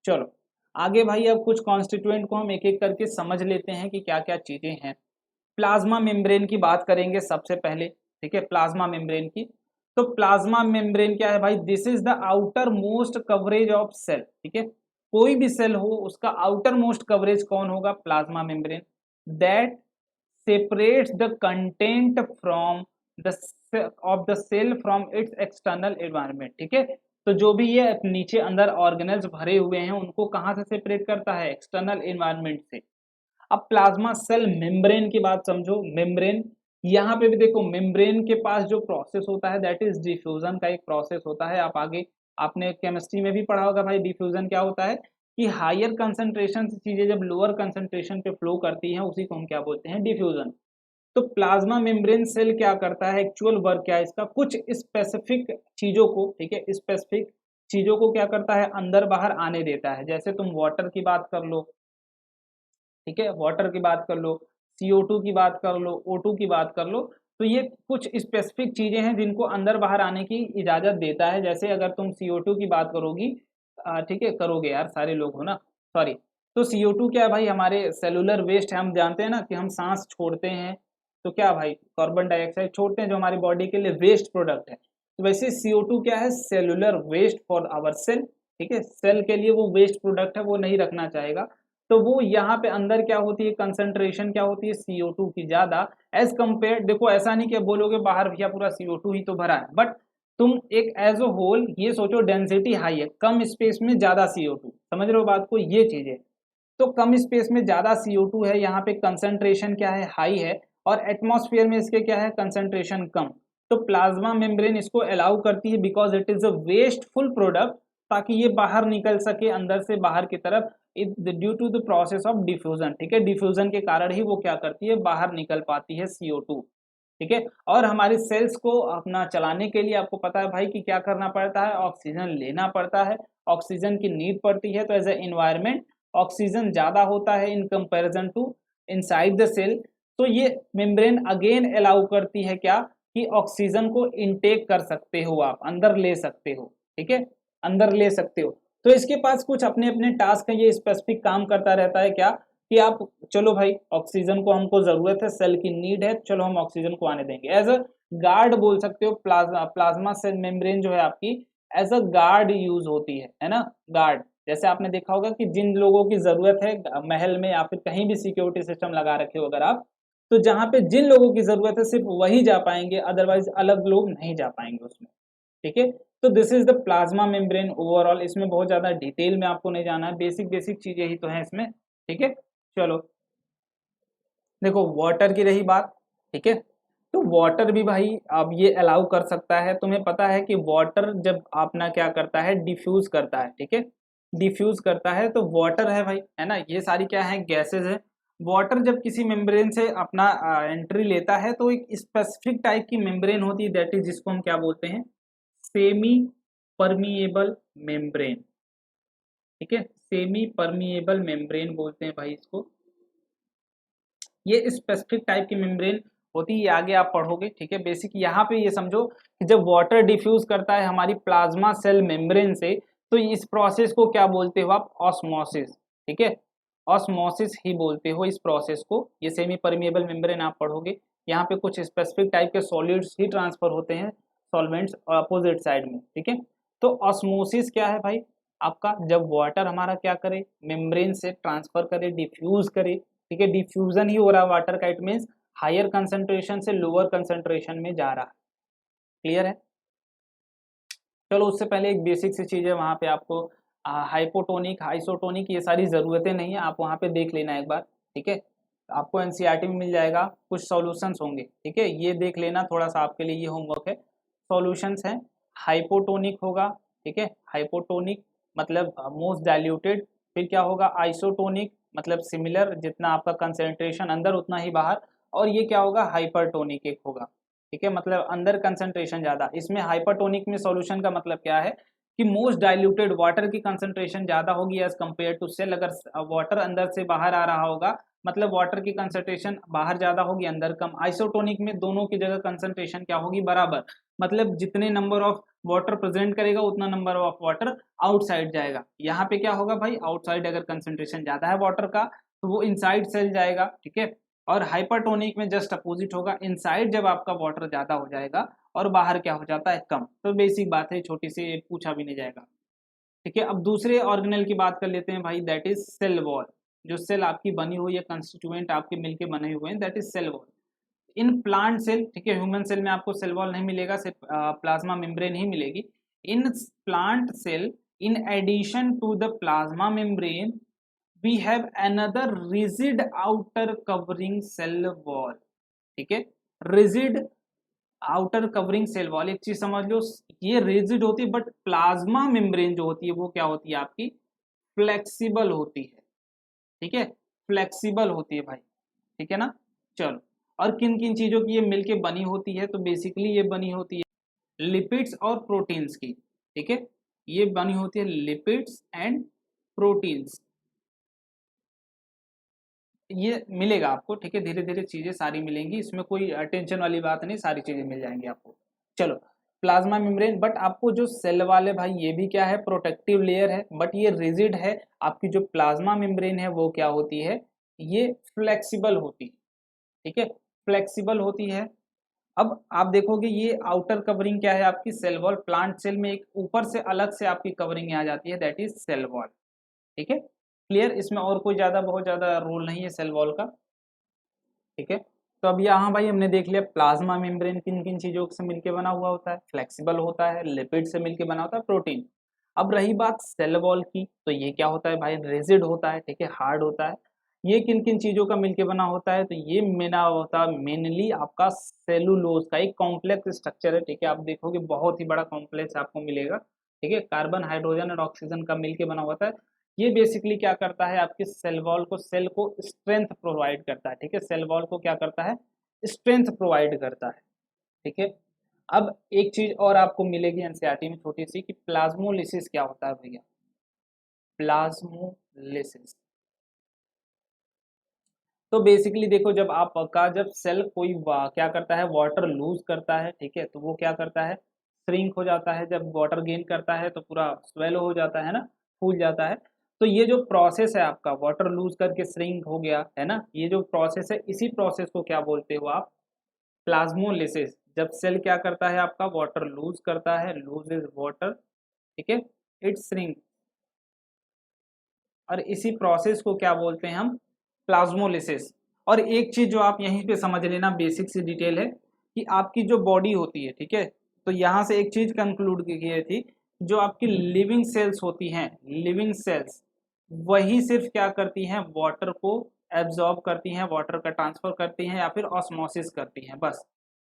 चलो आगे भाई, अब कुछ कॉन्स्टिट्यूएंट को हम एक एक करके समझ लेते हैं कि क्या क्या चीजें हैं। प्लाज्मा मेम्ब्रेन की बात करेंगे सबसे पहले, ठीक है, प्लाज्मा मेम्ब्रेन की। तो प्लाज्मा मेम्ब्रेन क्या है भाई, this is the outer most coverage of cell, ठीक है, कोई भी सेल हो उसका आउटर मोस्ट कवरेज कौन होगा, plasma membrane, that separates the content from the of the cell from its external environment, ठीक है। तो जो भी ये नीचे अंदर ऑर्गेनल्स भरे हुए हैं उनको कहाँ से सेपरेट करता है, एक्सटर्नल एनवायरनमेंट से। अब प्लाज्मा सेल मेम्ब्रेन की बात समझो, मेम्ब्रेन, यहाँ पे भी देखो मेम्ब्रेन के पास जो प्रोसेस होता है दैट इज डिफ्यूजन का एक प्रोसेस होता है, आप आगे आपने केमिस्ट्री में भी पढ़ा होगा भाई, डिफ्यूजन क्या होता है कि हायर कंसंट्रेशन से चीजें जब लोअर कंसंट्रेशन पे फ्लो करती हैं उसी को हम क्या बोलते हैं, डिफ्यूजन। तो प्लाज्मा मेम्ब्रेन सेल क्या करता है, एक्चुअल वर्क क्या है इसका, कुछ स्पेसिफिक चीजों को, ठीक है, स्पेसिफिक चीजों को क्या करता है, अंदर बाहर आने देता है, जैसे तुम वाटर की बात कर लो, ठीक है, वाटर की बात कर लो, CO2 की बात कर लो, O2 की बात कर लो, तो ये कुछ स्पेसिफिक चीजें हैं जिनको अंदर बाहर आने की इजाजत देता है। जैसे अगर तुम CO2 की बात करोगी, ठीक है, करोगे यार सारे लोग हो ना, सॉरी, तो CO2 क्या है भाई, हमारे सेलुलर वेस्ट है, हम जानते हैं ना कि हम सांस छोड़ते हैं, तो क्या भाई कार्बन डाइऑक्साइड छोड़ते हैं जो हमारी बॉडी के लिए वेस्ट प्रोडक्ट है, तो वैसे CO2 क्या है, cellular waste for our cell, ठीक है, सेल के लिए वो वेस्ट प्रोडक्ट है, वो नहीं रखना चाहेगा, तो वो यहाँ पे अंदर क्या होती है, कंसंट्रेशन क्या होती है, CO2 की ज्यादा एज कंपेयर, देखो ऐसा नहीं कि बोलोगे बाहर भैया पूरा CO2 ही तो भरा है, बट तुम एक एज अ होल ये सोचो डेंसिटी हाई है, कम स्पेस में ज्यादा CO2, समझ रहे हो बात को, ये चीज है। तो कम स्पेस में ज्यादा CO2 है, यहाँ पे कंसंट्रेशन क्या है, हाई है, और एटमॉस्फेयर में इसके क्या है, कंसंट्रेशन कम। तो प्लाज्मा मेम्ब्रेन इसको अलाउ करती है because it is a wasteful product, ताकि ये बाहर निकल सके अंदर से बाहर की तरफ, due to the process of diffusion. ठीक है, डिफ्यूजन के कारण ही वो क्या करती है, बाहर निकल पाती है CO2। ठीक है, और हमारे सेल्स को अपना चलाने के लिए आपको पता है भाई कि क्या करना पड़ता है, ऑक्सीजन लेना पड़ता है, ऑक्सीजन की नीड पड़ती है। तो एज ए इन्वायरमेंट ऑक्सीजन ज्यादा होता है in comparison to inside the cell. तो ये मेम्ब्रेन अगेन अलाउ करती है क्या, कि ऑक्सीजन को इनटेक कर सकते हो, आप अंदर ले सकते हो। ठीक है, अंदर ले सकते हो। तो इसके पास कुछ अपने अपने टास्क है, ये स्पेसिफिक काम करता रहता है क्या, कि आप चलो भाई ऑक्सीजन को हमको जरूरत है, सेल की नीड है, चलो हम ऑक्सीजन को आने देंगे। एज अ गार्ड बोल सकते हो, प्लाज्मा सेल मेम्ब्रेन जो है आपकी एज अ गार्ड यूज होती है ना, गार्ड। जैसे आपने देखा होगा कि जिन लोगों की जरूरत है महल में या फिर कहीं भी सिक्योरिटी सिस्टम लगा रखे हो अगर आप, तो जहां पे जिन लोगों की जरूरत है सिर्फ वही जा पाएंगे, अदरवाइज अलग लोग नहीं जा पाएंगे उसमें। ठीक है, तो this is the plasma membrane overall. इसमें बहुत ज्यादा डिटेल में आपको नहीं जाना है, बेसिक बेसिक चीजें ही तो है इसमें। ठीक है, चलो देखो वाटर की रही बात। ठीक है, तो वाटर भी भाई अब ये अलाउ कर सकता है। तुम्हें पता है कि वाटर जब अपना क्या करता है, डिफ्यूज करता है। ठीक है, डिफ्यूज करता है, तो वाटर है भाई, है ना, ये सारी क्या है, गैसेज है। वाटर जब किसी मेम्ब्रेन से अपना एंट्री लेता है तो एक स्पेसिफिक टाइप की मेम्ब्रेन होती है, दैट इज जिसको हम क्या बोलते हैं, सेमी परमिएबल मेम्ब्रेन। ठीक है, सेमी परमिएबल मेम्ब्रेन बोलते हैं भाई इसको। ये स्पेसिफिक टाइप की मेम्ब्रेन होती है, ये आगे आप पढ़ोगे। ठीक है, बेसिक यहाँ पे ये समझो कि जब वाटर डिफ्यूज करता है हमारी प्लाज्मा सेल मेम्ब्रेन से, तो इस प्रोसेस को क्या बोलते हो आप, ऑस्मोसिस। ठीक है, ऑस्मोसिस ही बोलते हो इस प्रोसेस को। ये सेमी परमिएबल मेम्ब्रेन आप पढ़ोगे, यहाँ पे कुछ स्पेसिफिक टाइप के सॉलिड्स ही ट्रांसफर होते हैं, सॉल्वेंट्स अपोजिट साइड में। ठीक है, तो ऑस्मोसिस क्या है भाई, आपका जब वाटर हमारा क्या करे, मेम्ब्रेन से ट्रांसफर करे, डिफ्यूज करे। ठीक है, डिफ्यूजन ही हो रहा है वाटर का, इट मीन्स हायर कंसंट्रेशन से लोअर कंसंट्रेशन में जा रहा है। क्लियर है, चलो उससे पहले एक बेसिक सी चीज है, वहां पे आपको हाइपोटोनिक आइसोटोनिक ये सारी जरूरतें नहीं है, आप वहां पे देख लेना एक बार। ठीक है, आपको एनसीईआरटी में मिल जाएगा, कुछ सॉल्यूशंस होंगे। ठीक है, ये देख लेना, थोड़ा सा आपके लिए ये होमवर्क है। सॉल्यूशंस हैं, हाइपोटोनिक होगा। ठीक है, हाइपोटोनिक मतलब मोस्ट डाइल्यूटेड। फिर क्या होगा, आइसोटोनिक मतलब सिमिलर, जितना आपका कंसेंट्रेशन अंदर उतना ही बाहर। और ये क्या होगा, हाइपरटोनिक एक होगा। ठीक है, मतलब अंदर कंसंट्रेशन ज्यादा। इसमें हाइपरटोनिक में सॉल्यूशन का मतलब क्या है, कि मोस्ट डाइल्यूटेड वाटर की कंसंट्रेशन ज्यादा होगी एज कंपेयर टू सेल। अगर वाटर अंदर से बाहर आ रहा होगा मतलब वाटर की कंसंट्रेशन बाहर ज्यादा होगी अंदर कम। आइसोटोनिक में दोनों की जगह कंसंट्रेशन क्या होगी, बराबर। मतलब जितने नंबर ऑफ वाटर प्रेजेंट करेगा उतना नंबर ऑफ वाटर आउटसाइड जाएगा। यहाँ पे क्या होगा भाई, आउटसाइड अगर कंसंट्रेशन ज्यादा है वाटर का तो वो इनसाइड सेल जाएगा। ठीक है, और हाइपरटोनिक में जस्ट अपोजिट होगा, इनसाइड जब आपका वाटर ज्यादा हो जाएगा और बाहर क्या हो जाता है, कम। तो बेसिक बात है, छोटी सी, पूछा भी नहीं जाएगा। ठीक है, अब दूसरे ऑर्गेनल की बात कर लेते हैं भाई, दैट इज सेल वॉल। जो सेल आपकी बनी हुई है, कंस्टिट्यूएंट आपके मिलके बने हुए हैं, that is cell wall. In plant cell, ठीक है, ह्यूमन सेल में आपको सेल वॉल नहीं मिलेगा, सिर्फ प्लाज्मा मेम्ब्रेन ही मिलेगी। In plant cell, in addition to the plasma membrane we have another rigid outer covering cell wall. ठीक है, rigid outer covering cell wall, एक चीज समझ लो, ये रिजिड होती है, बट प्लाज्मा मेम्ब्रेन जो होती है वो क्या होती है आपकी, फ्लेक्सिबल होती है। ठीक है, फ्लेक्सिबल होती है भाई। ठीक है ना, चलो, और किन किन चीजों की ये मिलके बनी होती है, तो बेसिकली ये बनी होती है लिपिड्स और प्रोटीन्स की। ठीक है, ये बनी होती है लिपिड्स एंड प्रोटीन्स, ये मिलेगा आपको। ठीक है, धीरे धीरे चीजें सारी मिलेंगी, इसमें कोई टेंशन वाली बात नहीं, सारी चीजें मिल जाएंगी आपको। चलो, प्लाज्मा मेम्ब्रेन, बट आपको जो सेल वाले भाई ये भी क्या है, प्रोटेक्टिव लेयर है, बट ये रिजिड है। आपकी जो प्लाज्मा मेम्ब्रेन है वो क्या होती है, ये फ्लेक्सिबल होती है। ठीक है, फ्लेक्सिबल होती है। अब आप देखोगे ये आउटर कवरिंग क्या है आपकी, सेल वॉल। प्लांट सेल में एक ऊपर से अलग से आपकी कवरिंग आ जाती है, दैट इज सेल वॉल। ठीक है, क्लियर, इसमें और कोई ज्यादा बहुत ज्यादा रोल नहीं है सेल वॉल का। ठीक है, तो अब यहाँ भाई हमने देख लिया प्लाज्मा मेम्ब्रेन किन किन चीजों से मिलकर बना हुआ होता है, फ्लेक्सिबल होता है, लिपिड से मिलकर बना होता है, प्रोटीन। अब रही बात सेल वॉल की, तो ये क्या होता है भाई, रिजिड होता है, ठीक है, हार्ड होता है। ये किन किन चीजों का मिलके बना होता है, तो ये मेना होता है मेनली आपका सेलुलोज का एक कॉम्प्लेक्स स्ट्रक्चर है, ठीक है। आप देखोगे बहुत ही बड़ा कॉम्प्लेक्स आपको मिलेगा, ठीक है, कार्बन हाइड्रोजन और ऑक्सीजन का मिलके बना होता है। ये बेसिकली क्या करता है, आपके सेल वॉल को, सेल को स्ट्रेंथ प्रोवाइड करता है, ठीक है, सेल वॉल को क्या करता है, स्ट्रेंथ प्रोवाइड करता है, ठीक है। अब एक चीज और आपको मिलेगी एनसीईआरटी में छोटी सी, कि प्लाज्मोलिसिस क्या होता है भैया, प्लाज्मोलिसिस। तो बेसिकली देखो, जब सेल कोई क्या करता है, वाटर लूज करता है, ठीक है, तो वो क्या करता है, श्रिंक हो जाता है। जब वाटर गेन करता है तो पूरा स्वेलो हो जाता है ना, फूल जाता है। तो ये जो प्रोसेस है आपका, वाटर लूज करके श्रिंक हो गया है ना, ये जो प्रोसेस है, इसी प्रोसेस को क्या बोलते हो आप, प्लाज्मोलिसिस। जब सेल क्या करता है आपका, वाटर लूज करता है, लूज इज वाटर, ठीक है, इट श्रिंक, और इसी प्रोसेस को क्या बोलते हैं हम, प्लाज्मोलिसिस। और एक चीज जो आप यहीं पे समझ लेना, बेसिक सी डिटेल है, कि आपकी जो बॉडी होती है, ठीक है, तो यहाँ से एक चीज कंक्लूड की थी, जो आपकी लिविंग सेल्स होती हैं, लिविंग सेल्स, वही सिर्फ क्या करती हैं, वाटर को एब्जॉर्ब करती हैं, वाटर का ट्रांसफर करती हैं, या फिर ऑस्मोसिस करती हैं, बस।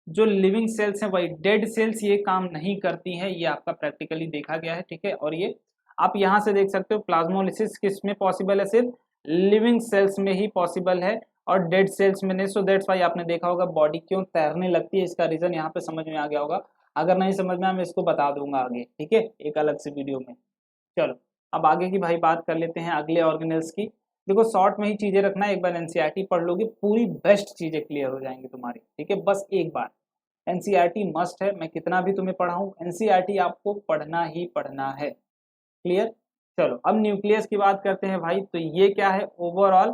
जो लिविंग सेल्स हैं वही, डेड सेल्स ये काम नहीं करती हैं, ये आपका प्रैक्टिकली देखा गया है, ठीक है। और ये आप यहाँ से देख सकते हो, प्लाज्मोलिसिस किस में पॉसिबल है, सिर्फ लिविंग सेल्स में ही पॉसिबल है, और डेड सेल्स में नहीं। सो दैट्स वाई आपने देखा होगा बॉडी क्यों तैरने लगती है, इसका रीजन यहाँ पे समझ में आ गया होगा। अगर नहीं समझ में आया, मैं इसको बता दूंगा आगे, ठीक है, एक अलग से वीडियो में। चलो, अब आगे की भाई बात कर लेते हैं अगले ऑर्गेनल्स की। देखो शॉर्ट में ही चीजें रखना, एक बार एनसीईआरटी पढ़ लोगे पूरी बेस्ट चीजें क्लियर हो जाएंगी तुम्हारी, ठीक है, बस एक बार। एनसीईआरटी मस्ट है, मैं कितना भी तुम्हें पढ़ाऊं, एनसीईआरटी आपको पढ़ना ही पढ़ना है, क्लियर। चलो, अब न्यूक्लियस की बात करते हैं भाई। तो ये क्या है, ओवरऑल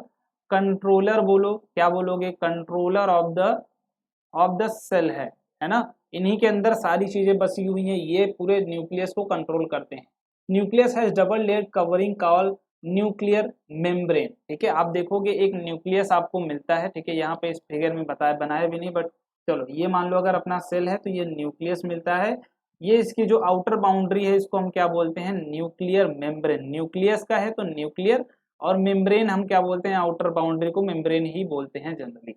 कंट्रोलर, बोलो क्या बोलोगे, कंट्रोलर ऑफ द सेल है ना। इन्हीं के अंदर सारी चीजें बसी हुई हैं, ये पूरे न्यूक्लियस को कंट्रोल करते हैं। Nucleus has double layer covering call nuclear membrane, ठीक है। आप देखोगे एक न्यूक्लियस आपको मिलता है, ठीक है, यहाँ पे इस फिगर में बताया, बनाया भी नहीं, बट चलो ये मान लो अगर अपना सेल है तो ये न्यूक्लियस मिलता है। ये इसकी जो आउटर बाउंड्री है, इसको हम क्या बोलते हैं, न्यूक्लियर मेम्ब्रेन। न्यूक्लियस का है तो न्यूक्लियर, और मेम्ब्रेन हम क्या बोलते हैं, आउटर बाउंड्री को मेम्ब्रेन ही बोलते हैं जनरली,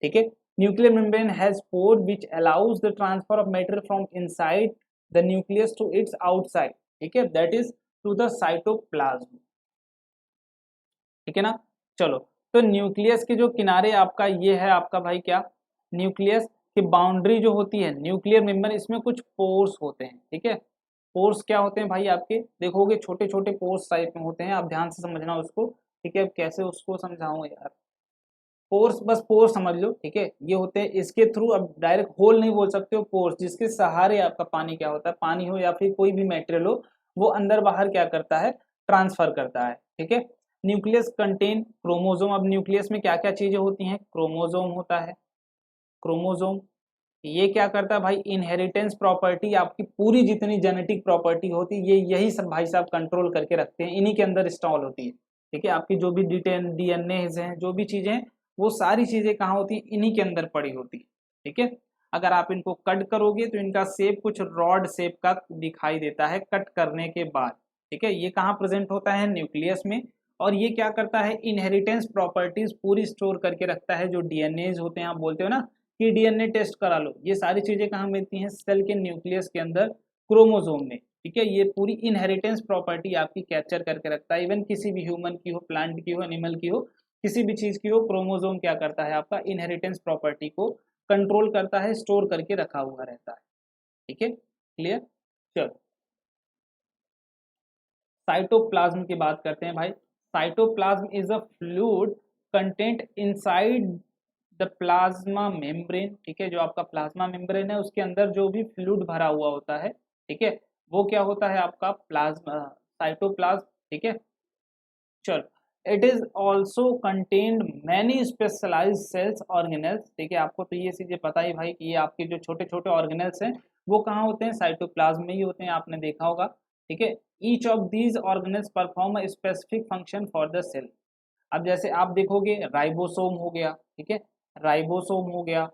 ठीक है। Nuclear membrane has pore which allows the transfer of matter from inside the nucleus to its outside, ठीक है, that is to the cytoplasm, ठीक है ना। चलो, तो न्यूक्लियस के जो किनारे आपका ये है आपका भाई क्या, न्यूक्लियस की बाउंड्री जो होती है, न्यूक्लियर मेम्ब्रेन, इसमें कुछ पोर्स होते हैं, ठीक है। पोर्स क्या होते हैं भाई, आपके देखोगे छोटे छोटे पोर्स टाइप में होते हैं, आप ध्यान से समझना उसको, ठीक है। अब कैसे उसको समझाऊं यार, पोर्स, बस पोर्स समझ लो, ठीक है। ये होते हैं इसके थ्रू, अब डायरेक्ट होल नहीं बोल सकते हो, पोर्स जिसके सहारे आपका पानी क्या होता है, पानी हो या फिर कोई भी मटेरियल हो, वो अंदर बाहर क्या करता है, ट्रांसफर करता है, ठीक है। Nucleus contain chromosome. अब न्यूक्लियस में क्या क्या चीजें होती हैं, क्रोमोजोम होता है, क्रोमोजोम। ये क्या करता है भाई, इनहेरिटेंस प्रॉपर्टी, आपकी पूरी जितनी जेनेटिक प्रॉपर्टी होती है, ये यही सब भाई साहब कंट्रोल करके रखते हैं, इन्हीं के अंदर इंस्टॉल होती है, ठीक है। आपकी जो भी डीएनए हैं, जो भी चीजें हैं, वो सारी चीजें कहाँ होती है, इन्हीं के अंदर पड़ी होती है, ठीक है। अगर आप इनको कट करोगे तो इनका शेप कुछ रॉड शेप का दिखाई देता है कट करने के बाद, ठीक है। ये कहाँ प्रेजेंट होता है, न्यूक्लियस में। और ये क्या करता है, इनहेरिटेंस प्रॉपर्टीज पूरी स्टोर करके रखता है। जो डीएनए होते हैं, आप बोलते हो ना कि डीएनए टेस्ट करा लो, ये सारी चीजें कहाँ मिलती हैं, सेल के न्यूक्लियस के अंदर, क्रोमोसोम में, ठीक है। ये पूरी इनहेरिटेंस प्रॉपर्टी आपकी कैप्चर करके रखता है, इवन किसी भी ह्यूमन की हो, प्लांट की हो, एनिमल की हो, किसी भी चीज की हो, क्रोमोसोम क्या करता है, आपका इनहेरिटेंस प्रॉपर्टी को कंट्रोल करता है, स्टोर करके रखा हुआ रहता है, ठीक है, क्लियर। चलो, साइटोप्लाज्म की बात करते हैं भाई। Cytoplasm is a fluid content inside the plasma membrane, ठीक है। जो आपका प्लाज्मा मेम्ब्रेन है, उसके अंदर जो भी फ्लूइड भरा हुआ होता है, ठीक है, वो क्या होता है आपका प्लाज्मा, साइटोप्लाज्म, ठीक है। चलो, it is also contained many specialise cells organelles, ठीक है। आपको तो ये चीजें पता ही भाई कि ये आपके जो छोटे छोटे ऑर्गेनल्स हैं, वो कहाँ होते हैं, साइटोप्लाज्म में ही होते हैं, आपने देखा होगा, ठीक है। Each of these organelles perform a specific function for the cell. अब जैसे आप देखोगे राइबोसोम हो गया, ठीक है, राइबोसोम हो गया,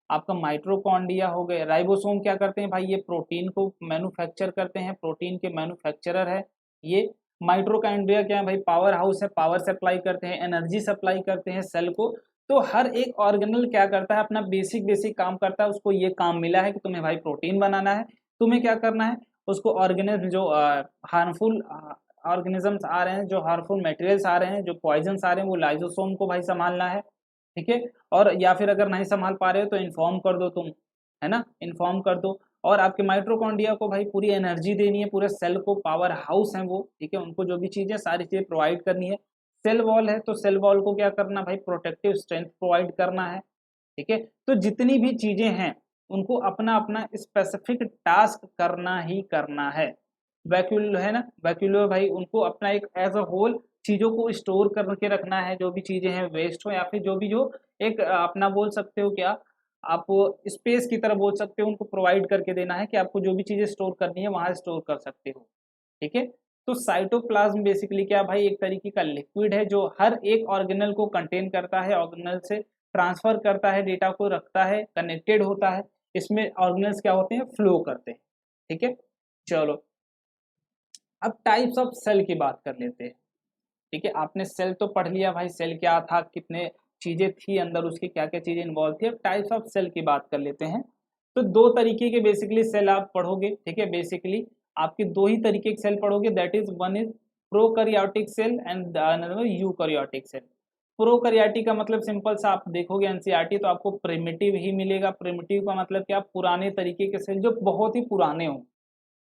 आपका माइटोकॉन्ड्रिया हो गए। राइबोसोम क्या करते हैं भाई, ये प्रोटीन को मैन्युफैक्चर करते हैं, प्रोटीन के मैन्युफैक्चरर है ये। माइटोकॉन्ड्रिया क्या है भाई, पावर हाउस है, पावर सप्लाई करते हैं, एनर्जी सप्लाई करते हैं सेल को। तो हर एक ऑर्गेनल क्या करता है, अपना बेसिक बेसिक काम करता है। उसको ये काम मिला है कि तुम्हें भाई प्रोटीन बनाना है, तुम्हें क्या करना है, उसको ऑर्गेनिज्म जो हार्मफुल ऑर्गेनिजम्स आ रहे हैं, जो हार्मफुल मटेरियल्स आ रहे हैं, जो पॉइजन्स आ रहे हैं, वो लाइजोसोम को भाई संभालना है, ठीक है। और या फिर अगर नहीं संभाल पा रहे हो तो इन्फॉर्म कर दो तुम, है ना, इन्फॉर्म कर दो। और आपके माइटोकॉन्ड्रिया को भाई पूरी एनर्जी देनी है, पूरे सेल को पावर हाउस है वो, ठीक है, उनको जो भी चीजें सारी चीजें प्रोवाइड करनी है। सेल वॉल है तो सेल वॉल को क्या करना भाई, प्रोटेक्टिव स्ट्रेंथ प्रोवाइड करना है, ठीक है। तो जितनी भी चीजें हैं उनको अपना अपना स्पेसिफिक टास्क करना ही करना है। वैक्यूल है ना, वैक्यूल भाई उनको अपना एक एज अ होल चीजों को स्टोर करके रखना है, जो भी चीजें हैं वेस्ट हो या फिर जो भी जो एक अपना बोल सकते हो क्या आप स्पेस की तरह बोल सकते हो, उनको प्रोवाइड करके देना है कि आपको जो भी चीजें स्टोर करनी है वहां स्टोर कर सकते हो, ठीक है। तो साइटोप्लाज्म बेसिकली क्या भाई, एक तरीके का लिक्विड है जो हर एक ऑर्गेनल को कंटेन करता है, ऑर्गेनल से ट्रांसफर करता है, डेटा को रखता है, कनेक्टेड होता है। इसमें ऑर्गेनल्स क्या होते हैं, फ्लो करते हैं, ठीक है। चलो अब टाइप्स ऑफ सेल की बात कर लेते हैं, ठीक है। आपने सेल तो पढ़ लिया भाई, सेल क्या था, कितने चीजें थी अंदर, उसकी क्या क्या चीजें इन्वॉल्व थी। अब टाइप्स ऑफ सेल की बात कर लेते हैं। तो दो तरीके के बेसिकली सेल आप पढ़ोगे, ठीक है। बेसिकली आपके दो ही तरीके के सेल पढ़ोगे, that is one is prokaryotic cell and another eukaryotic cell. Prokaryotic का मतलब सिंपल सा आप देखोगे एनसीईआरटी तो आपको प्रिमिटिव ही मिलेगा। प्रिमिटिव का मतलब क्या, पुराने तरीके के सेल जो बहुत ही पुराने हों,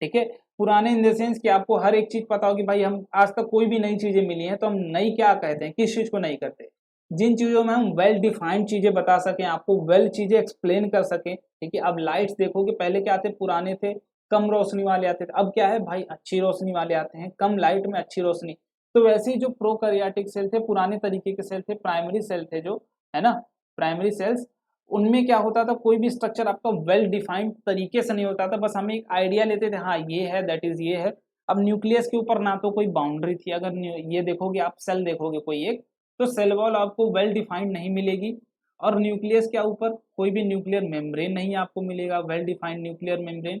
ठीक है। पुराने इन द सेंस कि आपको हर एक चीज पता होगी भाई, हम आज तक कोई भी नई चीजें मिली हैं तो हम नई क्या कहते हैं, किस चीज को नहीं करते, जिन चीजों में हम वेल डिफाइंड चीजें बता सकें, आपको वेल चीजें एक्सप्लेन कर सकें, ठीक है। अब लाइट्स देखोगे, पहले क्या आते, पुराने थे कम रोशनी वाले आते थे, अब क्या है भाई, अच्छी रोशनी वाले आते हैं, कम लाइट में अच्छी रोशनी। तो वैसे ही जो प्रोकैरियोटिक सेल थे, पुराने तरीके के सेल थे, प्राइमरी सेल थे जो, है ना, प्राइमरी सेल्स, उनमें क्या होता था, कोई भी स्ट्रक्चर आपका वेल डिफाइंड तरीके से नहीं होता था, बस हम एक आइडिया लेते थे, हाँ ये है, दैट इज ये है। अब न्यूक्लियस के ऊपर ना तो कोई बाउंड्री थी, अगर ये देखोगे आप सेल देखोगे कोई एक, तो सेल वॉल आपको वेल डिफाइंड नहीं मिलेगी। और न्यूक्लियस के ऊपर कोई भी न्यूक्लियर मेम्ब्रेन नहीं आपको मिलेगा, वेल डिफाइंड न्यूक्लियर मेम्ब्रेन,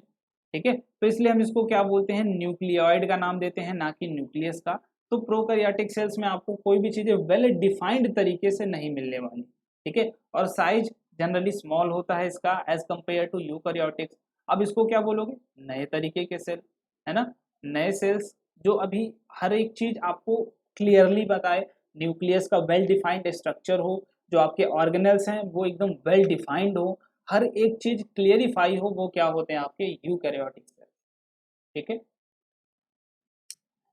ठीक है। तो इसलिए हम इसको क्या बोलते हैं, न्यूक्लियोइड का नाम देते हैं, ना कि न्यूक्लियस का। तो प्रोकैरियोटिक सेल्स में आपको कोई भी चीजें वेल डिफाइंड तरीके से नहीं मिलने वाली, ठीक है। और साइज जनरली स्मॉल होता है इसका एज कंपेयर टू यूकैरियोटिक्स। अब इसको क्या बोलोगे, नए तरीके के सेल, है ना, नए सेल्स जो अभी हर एक चीज आपको क्लियरली बताए, न्यूक्लियस का वेल डिफाइंड स्ट्रक्चर हो, जो आपके ऑर्गेनल्स हैं वो एकदम वेल डिफाइंड हो, हर एक चीज क्लियरिफाई हो, वो क्या होते हैं आपके यूकैरियोटिक सेल, ठीक है।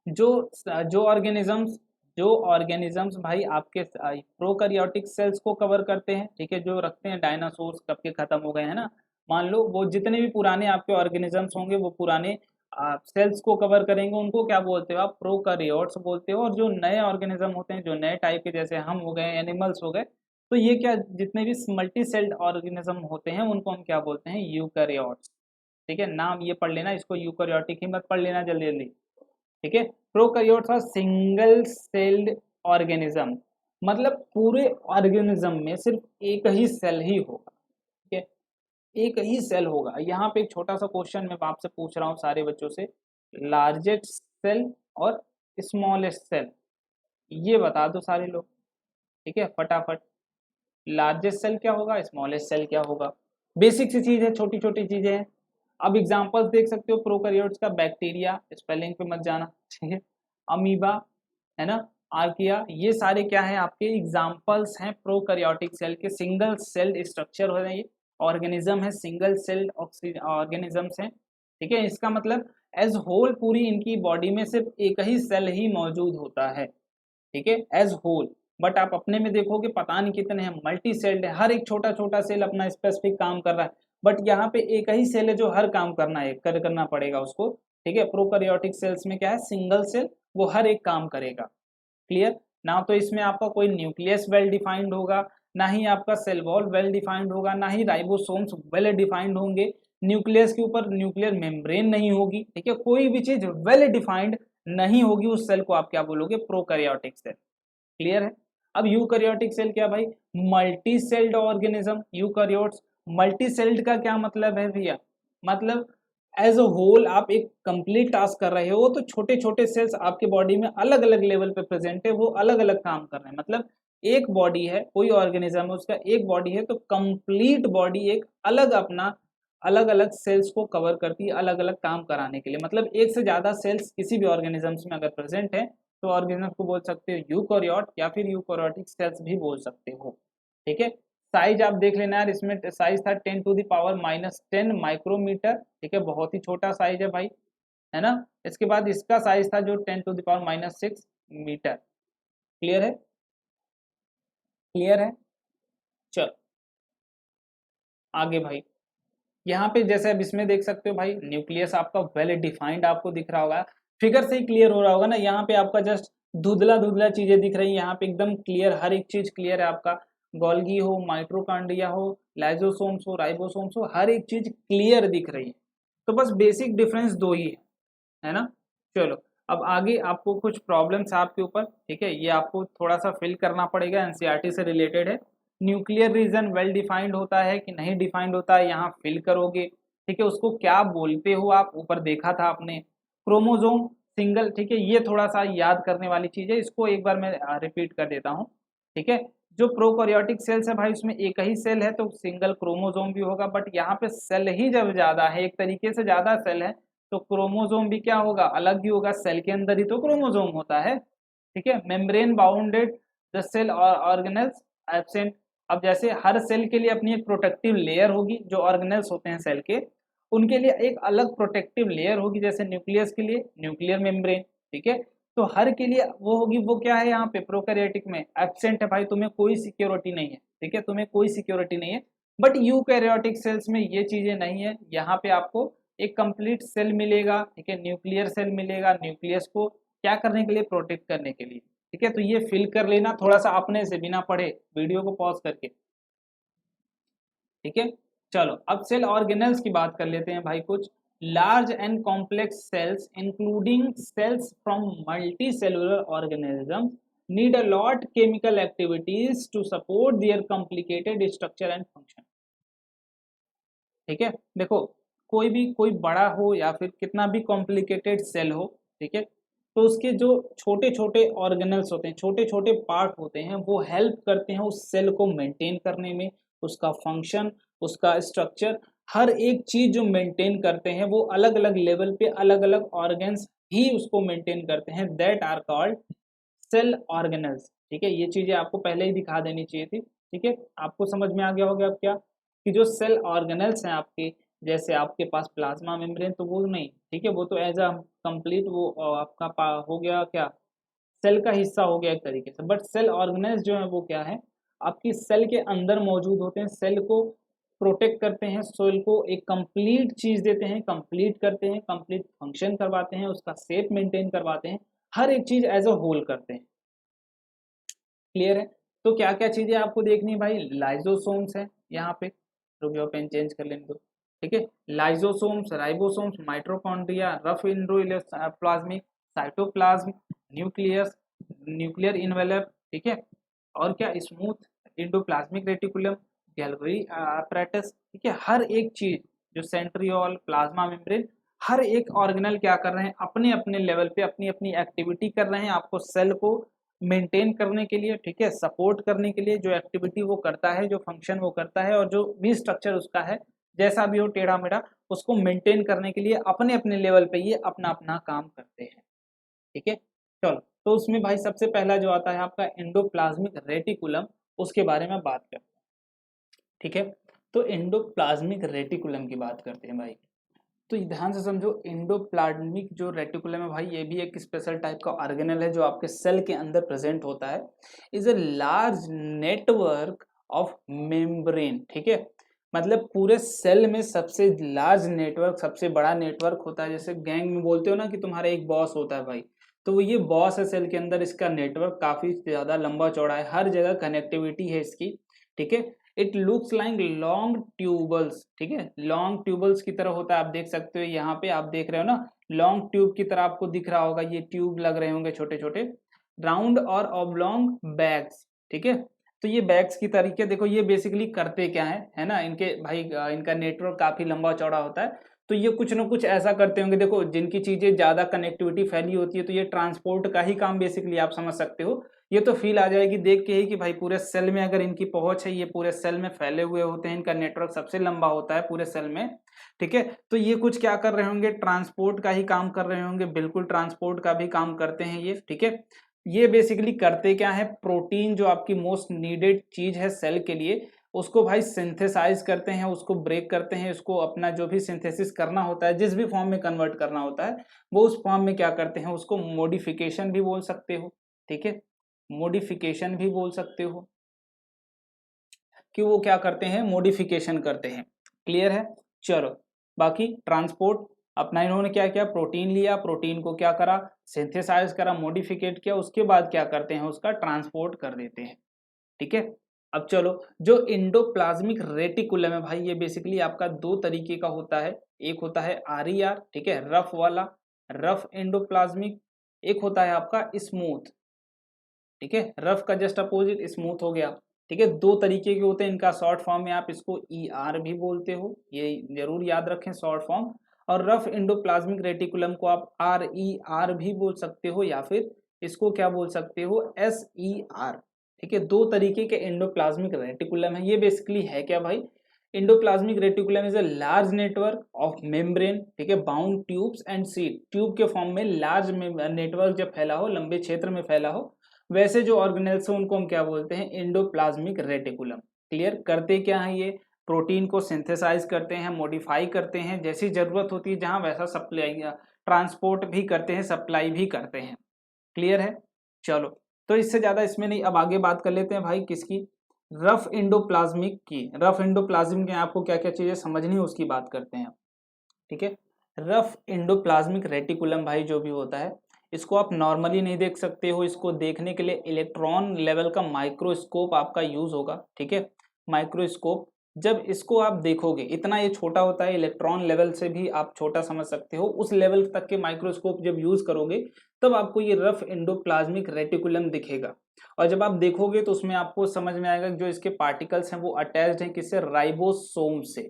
जो जो ऑर्गेनिजम्स जो ऑर्गेनिजम्स भाई आपके प्रोकैरियोटिक सेल्स को कवर करते हैं, ठीक है, जो रखते हैं, डायनासोर्स कब के खत्म हो गए हैं ना, मान लो वो जितने भी पुराने आपके ऑर्गेनिजम्स होंगे वो पुराने सेल्स को कवर करेंगे, उनको क्या बोलते हो आप, प्रोकैरियोट्स बोलते हो। और जो नए ऑर्गेनिज्म होते हैं, जो नए टाइप के, जैसे हम हो गए, एनिमल्स हो गए, तो ये क्या, जितने भी मल्टी सेल्ड ऑर्गेनिज्म होते हैं उनको हम क्या बोलते हैं, यूकैरियोट्स, ठीक है। नाम ये पढ़ लेना, इसको यूकैरियोटिक ही मत पढ़ लेना जल्दी जल्दी, ठीक है। प्रोकैरियोट्स और सिंगल सेल्ड ऑर्गेनिज्म, मतलब पूरे ऑर्गेनिज्म में सिर्फ एक ही सेल ही होगा, ठीक है, एक ही सेल होगा। यहाँ पे एक छोटा सा क्वेश्चन मैं आपसे पूछ रहा हूँ सारे बच्चों से, लार्जेस्ट सेल और स्मॉलेस्ट सेल, ये बता दो सारे लोग, ठीक है, फटाफट। लार्जेस्ट सेल क्या होगा, स्मॉलेस्ट सेल क्या होगा, बेसिक सी चीज है, छोटी छोटी चीजें हैं। अब एग्जांपल्स देख सकते हो प्रोकैरियोट्स का, बैक्टीरिया, स्पेलिंग पे मत जाना, ठीक है, अमीबा, है ना, आर्किया, ये सारे क्या हैं आपके एग्जांपल्स हैं प्रोकैरियोटिक सेल के। सिंगल सेल्ड स्ट्रक्चर हो रहे हैं, ये ऑर्गेनिज्म है, सिंगल सेल्ड ऑर्गेनिजम्स हैं, ठीक है। इसका मतलब एज होल पूरी इनकी बॉडी में सिर्फ एक ही सेल ही मौजूद होता है, ठीक है, एज होल। बट आप अपने में देखोगे पता नहीं कितने हैं, मल्टी सेल्ड है, हर एक छोटा छोटा सेल अपना स्पेसिफिक काम कर रहा है, बट यहाँ पे एक ही सेल है जो हर काम करना है, करना पड़ेगा उसको, ठीक है। प्रोकैरियोटिक सेल्स में क्या है, सिंगल सेल, वो हर एक काम करेगा, क्लियर ना। तो इसमें आपका कोई न्यूक्लियस वेल डिफाइंड होगा, ना ही आपका सेल वॉल वेल डिफाइंड होगा, ना ही राइबोसोम्स वेल डिफाइंड होंगे, न्यूक्लियस के ऊपर न्यूक्लियर मेम्ब्रेन नहीं होगी, ठीक है, कोई भी चीज वेल डिफाइंड नहीं होगी, उस सेल को आप क्या बोलोगे, प्रोकैरियोटिक सेल, क्लियर है। अब यूकैरियोटिक सेल क्या भाई, multi celled organism, eukaryotes multi sailed का क्या मतलब है भैया, मतलब एज अ होल आप एक कंप्लीट टास्क कर रहे हो तो छोटे छोटे सेल्स आपके बॉडी में अलग अलग लेवल पे प्रेजेंट है, वो अलग अलग काम कर रहे हैं। मतलब एक बॉडी है, कोई ऑर्गेनिज्म है उसका एक बॉडी है तो कंप्लीट बॉडी एक अलग अपना अलग अलग सेल्स को कवर करती है अलग अलग काम कराने के लिए। मतलब एक से ज्यादा सेल्स किसी भी ऑर्गेनिजम्स में अगर प्रेजेंट है तो ऑर्गेनिज्म को बोल सकते हो यूकोरियोट या फिर यूकोरियोटिक सेल्स भी बोल सकते हो। ठीक है, साइज आप देख लेना यार, इसमें साइज था 10⁻⁻10 माइक्रोमीटर। ठीक है, बहुत ही छोटा साइज है भाई, है ना। इसके बाद इसका साइज था जो 10⁻⁻6 मीटर। क्लियर है, क्लियर है। चल आगे भाई, यहाँ पे जैसे अब इसमें देख सकते हो भाई, न्यूक्लियस आपका वेल डिफाइंड आपको दिख रहा होगा, फिगर से ही क्लियर हो रहा होगा ना। यहाँ पे आपका जस्ट धुंधला धुंधला चीजें दिख रही हैं, यहाँ पे एकदम क्लियर, हर एक चीज क्लियर है आपका। गोल्गी हो, माइट्रोकांड्रिया हो, लाइजोसोम्स हो, राइबोसोम्स हो, हर एक चीज क्लियर दिख रही है। तो बस बेसिक डिफरेंस दो ही है ना। चलो अब आगे आपको कुछ प्रॉब्लम्स आपके ऊपर, ठीक है, ये आपको थोड़ा सा फिल करना पड़ेगा, एनसीईआरटी से रिलेटेड है। न्यूक्लियर रीजन वेल डिफाइंड होता है कि नहीं डिफाइंड होता है, यहाँ फिल करोगे। ठीक है, उसको क्या बोलते हो आप, ऊपर देखा था आपने, क्रोमोजोम सिंगल। ठीक है, ये थोड़ा सा याद करने वाली चीज है, इसको एक बार मैं रिपीट कर देता हूँ। ठीक है, जो प्रोकैरियोटिक सेल्स है भाई उसमें एक ही सेल है तो सिंगल क्रोमोजोम भी होगा, बट यहाँ पे सेल ही जब ज्यादा है, एक तरीके से ज्यादा सेल है, तो क्रोमोजोम भी क्या होगा, अलग ही होगा। सेल के अंदर ही तो क्रोमोजोम होता है। ठीक है, membrane bounded the cell organelles absent. अब जैसे हर सेल के लिए अपनी एक प्रोटेक्टिव लेयर होगी, जो ऑर्गेनेल्स होते हैं सेल के उनके लिए एक अलग प्रोटेक्टिव लेयर होगी, जैसे न्यूक्लियस के लिए न्यूक्लियर मेम्ब्रेन। ठीक है, तो हर के लिए वो होगी, वो क्या है यहाँ पे प्रोकैरियोटिक में एब्सेंट है भाई, तुम्हें कोई सिक्योरिटी नहीं है। ठीक है, तुम्हें कोई सिक्योरिटी नहीं है। बट यूकैरियोटिक सेल्स में ये चीजें नहीं है, यहाँ पे आपको एक कंप्लीट सेल मिलेगा। ठीक है, न्यूक्लियर सेल मिलेगा, न्यूक्लियस को क्या करने के लिए, प्रोटेक्ट करने के लिए। ठीक है, तो ये फिल कर लेना थोड़ा सा अपने से, बिना पढ़े, वीडियो को पॉज करके। ठीक है, चलो अब सेल ऑर्गेनेल्स की बात कर लेते हैं भाई। कुछ large and complex cells including cells from multi cellular organism need a lot chemical activities to support their complicated structure and function. ठीक है, देखो कोई बड़ा हो या फिर कितना भी कॉम्प्लिकेटेड सेल हो, ठीक है, तो उसके जो छोटे छोटे ऑर्गेनल्स होते हैं, छोटे छोटे पार्ट होते हैं, वो हेल्प करते हैं उस सेल को मेंटेन करने में, उसका फंक्शन, उसका स्ट्रक्चर, हर एक चीज जो मेंटेन करते हैं वो अलग अलग लेवल पे अलग अलग ऑर्गेन्स ही उसको मेंटेन करते हैं, that are called cell organelles. ठीक है, ये चीजें आपको पहले ही दिखा देनी चाहिए थी। ठीक है, आपको समझ में आ गया होगा अब क्या, कि जो सेल ऑर्गेनल्स हैं आपके, जैसे आपके पास प्लाज्मा मेम्ब्रेन तो वो नहीं, ठीक है, वो तो एज अ कंप्लीट वो आपका हो गया क्या, सेल का हिस्सा हो गया एक तरीके से। बट सेल ऑर्गेनल्स जो है वो क्या है, आपकी सेल के अंदर मौजूद होते हैं, सेल को प्रोटेक्ट करते हैं, सेल को एक कंप्लीट चीज देते हैं, कंप्लीट करते हैं, कंप्लीट फंक्शन करवाते हैं, उसका शेप मेंटेन करवाते हैं, हर एक चीज एज अ होल करते हैं। क्लियर है, तो क्या क्या चीजें आपको देखनी है भाई, लाइजोसोम्स है यहाँ पे, रुक जाओ पेन चेंज कर लेने दो। ठीक है, lysosomes, ribosomes, mitochondria, rough plasmic, cytoplasm, nucleus, nuclear envelope. ठीक है, और क्या, स्मूथ इंडोप्लाज्मिक रेटिकुलम, गैल्वरी apparatus। ठीक है, हर एक चीज, जो सेंट्रियोल, प्लाज्मा मेम्ब्रेन, हर एक ऑर्गेनल क्या कर रहे हैं, अपने अपने लेवल पे अपनी अपनी एक्टिविटी कर रहे हैं, आपको सेल को मेंटेन करने के लिए, ठीक है, सपोर्ट करने के लिए, जो एक्टिविटी वो करता है, जो फंक्शन वो करता है, और जो भी स्ट्रक्चर उसका है, जैसा भी हो टेढ़ा मेढ़ा, उसको मेंटेन करने के लिए अपने अपने लेवल पे ये अपना अपना काम करते हैं। ठीक है, चलो तो उसमें भाई सबसे पहला जो आता है आपका एंडोप्लाज्मिक रेटिकुलम, उसके बारे में बात करते हैं। ठीक है, तो एंडोप्लाज्मिक रेटिकुलम की बात करते हैं भाई। तो ध्यान से समझो, एंडोप्लाज्मिक जो रेटिकुलम है भाई, ये भी एक स्पेशल टाइप का ऑर्गेनल है जो आपके सेल के अंदर प्रेजेंट होता है। Is a large network of membrane. ठीक है, मतलब पूरे सेल में सबसे लार्ज नेटवर्क, सबसे बड़ा नेटवर्क होता है। जैसे गैंग में बोलते हो ना कि तुम्हारा एक बॉस होता है भाई, तो वो ये बॉस है सेल के अंदर, इसका नेटवर्क काफी ज्यादा लंबा चौड़ा है, हर जगह कनेक्टिविटी है इसकी। ठीक है, it looks like long tubules. ठीक है, लॉन्ग ट्यूबल्स की तरह होता है, आप देख सकते हो यहाँ पे, आप देख रहे हो ना, लॉन्ग ट्यूब की तरह आपको दिख रहा होगा, ये ट्यूब लग रहे होंगे छोटे छोटे, राउंड और ऑब्लॉन्ग बैग्स। ठीक है, तो ये बैग्स की तरीके देखो, ये बेसिकली करते क्या है ना, इनके भाई इनका नेटवर्क काफी लंबा चौड़ा होता है, तो ये कुछ ना कुछ ऐसा करते होंगे। देखो जिनकी चीजें ज्यादा कनेक्टिविटी फैली होती है तो ये ट्रांसपोर्ट का ही काम बेसिकली आप समझ सकते हो। ये तो फील आ जाएगी देख के ही कि भाई पूरे सेल में अगर इनकी पहुंच है, ये पूरे सेल में फैले हुए होते हैं, इनका नेटवर्क सबसे लंबा होता है पूरे सेल में, ठीक है। तो ये कुछ क्या कर रहे होंगे, ट्रांसपोर्ट का ही काम कर रहे होंगे, बिल्कुल ट्रांसपोर्ट का भी काम करते हैं ये, ठीक है। ये बेसिकली करते क्या है, प्रोटीन जो आपकी मोस्ट नीडेड चीज है सेल के लिए, उसको भाई सिंथेसाइज करते हैं, उसको ब्रेक करते हैं, उसको अपना जो भी सिंथेसिस करना होता है, जिस भी फॉर्म में कन्वर्ट करना होता है, वो उस फॉर्म में क्या करते हैं, उसको मॉडिफिकेशन भी बोल सकते हो, ठीक है, मॉडिफिकेशन भी बोल सकते हो कि वो क्या करते हैं, मॉडिफिकेशन करते हैं। क्लियर है, चलो। बाकी ट्रांसपोर्ट अपना इन्होंने क्या किया, प्रोटीन लिया, प्रोटीन को क्या करा, सिंथेसाइज करा, मॉडिफिकेट किया, उसके बाद क्या करते हैं, उसका ट्रांसपोर्ट कर देते हैं, ठीक है। अब चलो, जो इंडोप्लाज्मिक रेटिकुलम है भाई, ये बेसिकली आपका दो तरीके का होता है। एक होता है RER, ठीक है, रफ वाला, रफ इंडोप्लाज्मिक। एक होता है आपका स्मूथ, ठीक है, रफ का जस्ट अपोजिट स्मूथ हो गया, ठीक है। दो तरीके के होते हैं, इनका शॉर्ट फॉर्म में आप इसको ER भी बोलते हो, ये जरूर याद रखें शॉर्ट फॉर्म। और रफ इंडोप्लाज्मिक रेटिकुलम को आप RER भी बोल सकते हो, या फिर इसको क्या बोल सकते हो, SER, ठीक है। दो तरीके के इंडोप्लाज्मिक रेटिकुलम है। ये बेसिकली है क्या भाई, endoplasmic reticulum is a large network of membrane, ठीक है, bound tubes and seat. Tube के फॉर्म में लार्ज नेटवर्क जब फैला हो, लंबे क्षेत्र में फैला हो, वैसे जो ऑर्गेनेल्स हैं उनको हम क्या बोलते हैं, इंडोप्लाज्मिक रेटिकुलम। क्लियर, करते क्या है ये, प्रोटीन को सिंथेसाइज करते हैं, मॉडिफाई करते हैं, जैसी जरूरत होती है जहां, वैसा सप्लाई, ट्रांसपोर्ट भी करते हैं, सप्लाई भी करते हैं। क्लियर है, चलो। तो इससे ज्यादा इसमें नहीं, अब आगे बात कर लेते हैं भाई किसकी, रफ इंडोप्लाज्मिक की। रफ इंडोप्लाज्मिक में आपको क्या क्या चीजें समझनी है उसकी बात करते हैं, ठीक है। रफ इंडोप्लाज्मिक रेटिकुलम भाई जो भी होता है, इसको आप नॉर्मली नहीं देख सकते हो, इसको देखने के लिए इलेक्ट्रॉन लेवल का माइक्रोस्कोप आपका यूज होगा, ठीक है, माइक्रोस्कोप। जब इसको आप देखोगे, इतना ये छोटा होता है, इलेक्ट्रॉन लेवल से भी आप छोटा समझ सकते हो, उस लेवल तक के माइक्रोस्कोप जब यूज करोगे तब आपको ये रफ इंडोप्लाज्मिक रेटिकुलम दिखेगा। और जब आप देखोगे तो उसमें आपको समझ में आएगा जो इसके पार्टिकल्स हैं वो अटैच्ड हैं किससे, राइबोसोम से।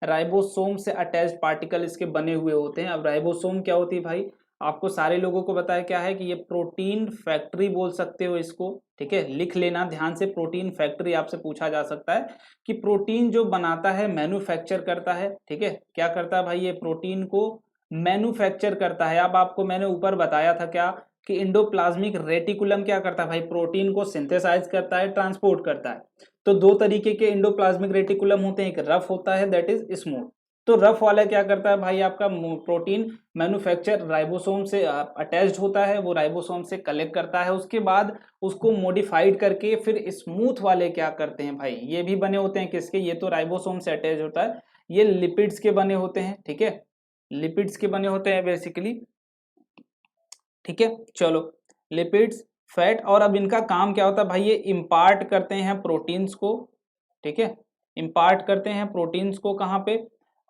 राइबोसोम से अटैच्ड पार्टिकल इसके बने हुए होते हैं। अब राइबोसोम क्या होती है भाई, आपको सारे लोगों को बताया क्या है कि ये प्रोटीन फैक्ट्री बोल सकते हो इसको, ठीक है, लिख लेना ध्यान से, प्रोटीन फैक्ट्री आपसे पूछा जा सकता है कि प्रोटीन जो बनाता है, मैन्युफैक्चर करता है, ठीक है, क्या करता है भाई, ये प्रोटीन को मैन्युफैक्चर करता है। अब आपको मैंने ऊपर बताया था क्या, कि इंडोप्लाज्मिक रेटिकुलम क्या करता है भाई, प्रोटीन को सिंथेसाइज करता है, ट्रांसपोर्ट करता है। तो दो तरीके के इंडोप्लाज्मिक रेटिकुलम होते हैं, एक रफ होता है दैट इज स्मूथ। तो रफ वाला क्या करता है भाई, आपका प्रोटीन मैन्युफैक्चर राइबोसोम से अटैच्ड होता है, वो राइबोसोम से कलेक्ट करता है, उसके बाद उसको मॉडिफाइड करके फिर स्मूथ वाले क्या करते हैं भाई, ये भी बने होते हैं किसके, ये तो राइबोसोम से अटैच होता है, ये लिपिड्स के बने होते हैं, ठीक है, लिपिड्स के बने होते हैं बेसिकली, ठीक है। चलो, लिपिड्स, फैट, और अब इनका काम क्या होता है भाई, ये इम्पार्ट करते हैं प्रोटीन्स को, ठीक है, इम्पार्ट करते हैं प्रोटीन्स को कहाँ पे,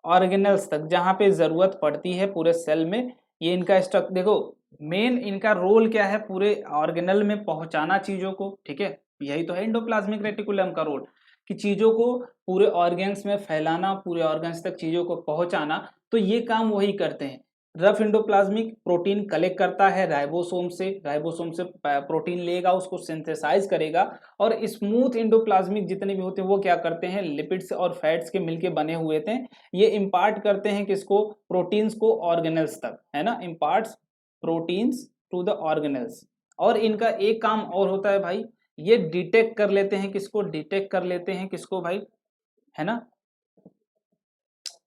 ऑर्गेनल्स तक, जहाँ पे जरूरत पड़ती है पूरे सेल में। ये इनका स्ट्रक्चर देखो, मेन इनका रोल क्या है, पूरे ऑर्गेनल में पहुंचाना चीजों को, ठीक है, यही तो है इंडोप्लाज्मिक रेटिकुलम का रोल, कि चीजों को पूरे ऑर्गन्स में फैलाना, पूरे ऑर्गन्स तक चीजों को पहुंचाना। तो ये काम वही करते हैं। रफ इंडोप्लाज्मिक प्रोटीन कलेक्ट करता है राइबोसोम से, राइबोसोम से प्रोटीन लेगा, उसको सिंथेसाइज करेगा, और स्मूथ इंडोप्लाज्मिक जितने भी होते हैं वो क्या करते हैं, लिपिड्स और फैट्स के मिलके बने हुए थे, ये इम्पार्ट करते हैं किसको, प्रोटीन्स को ऑर्गेनल्स तक, है ना, imports proteins to the organelles. और इनका एक काम और होता है भाई, ये डिटेक्ट कर लेते हैं किसको, डिटेक्ट कर लेते हैं किसको भाई, है ना,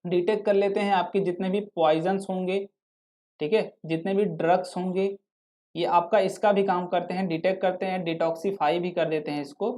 डिटेक्ट कर लेते हैं आपके जितने भी पॉइजन्स होंगे, ठीक है, जितने भी ड्रग्स होंगे, ये आपका इसका भी काम करते हैं, डिटेक्ट करते हैं, डिटॉक्सीफाई भी कर देते हैं इसको,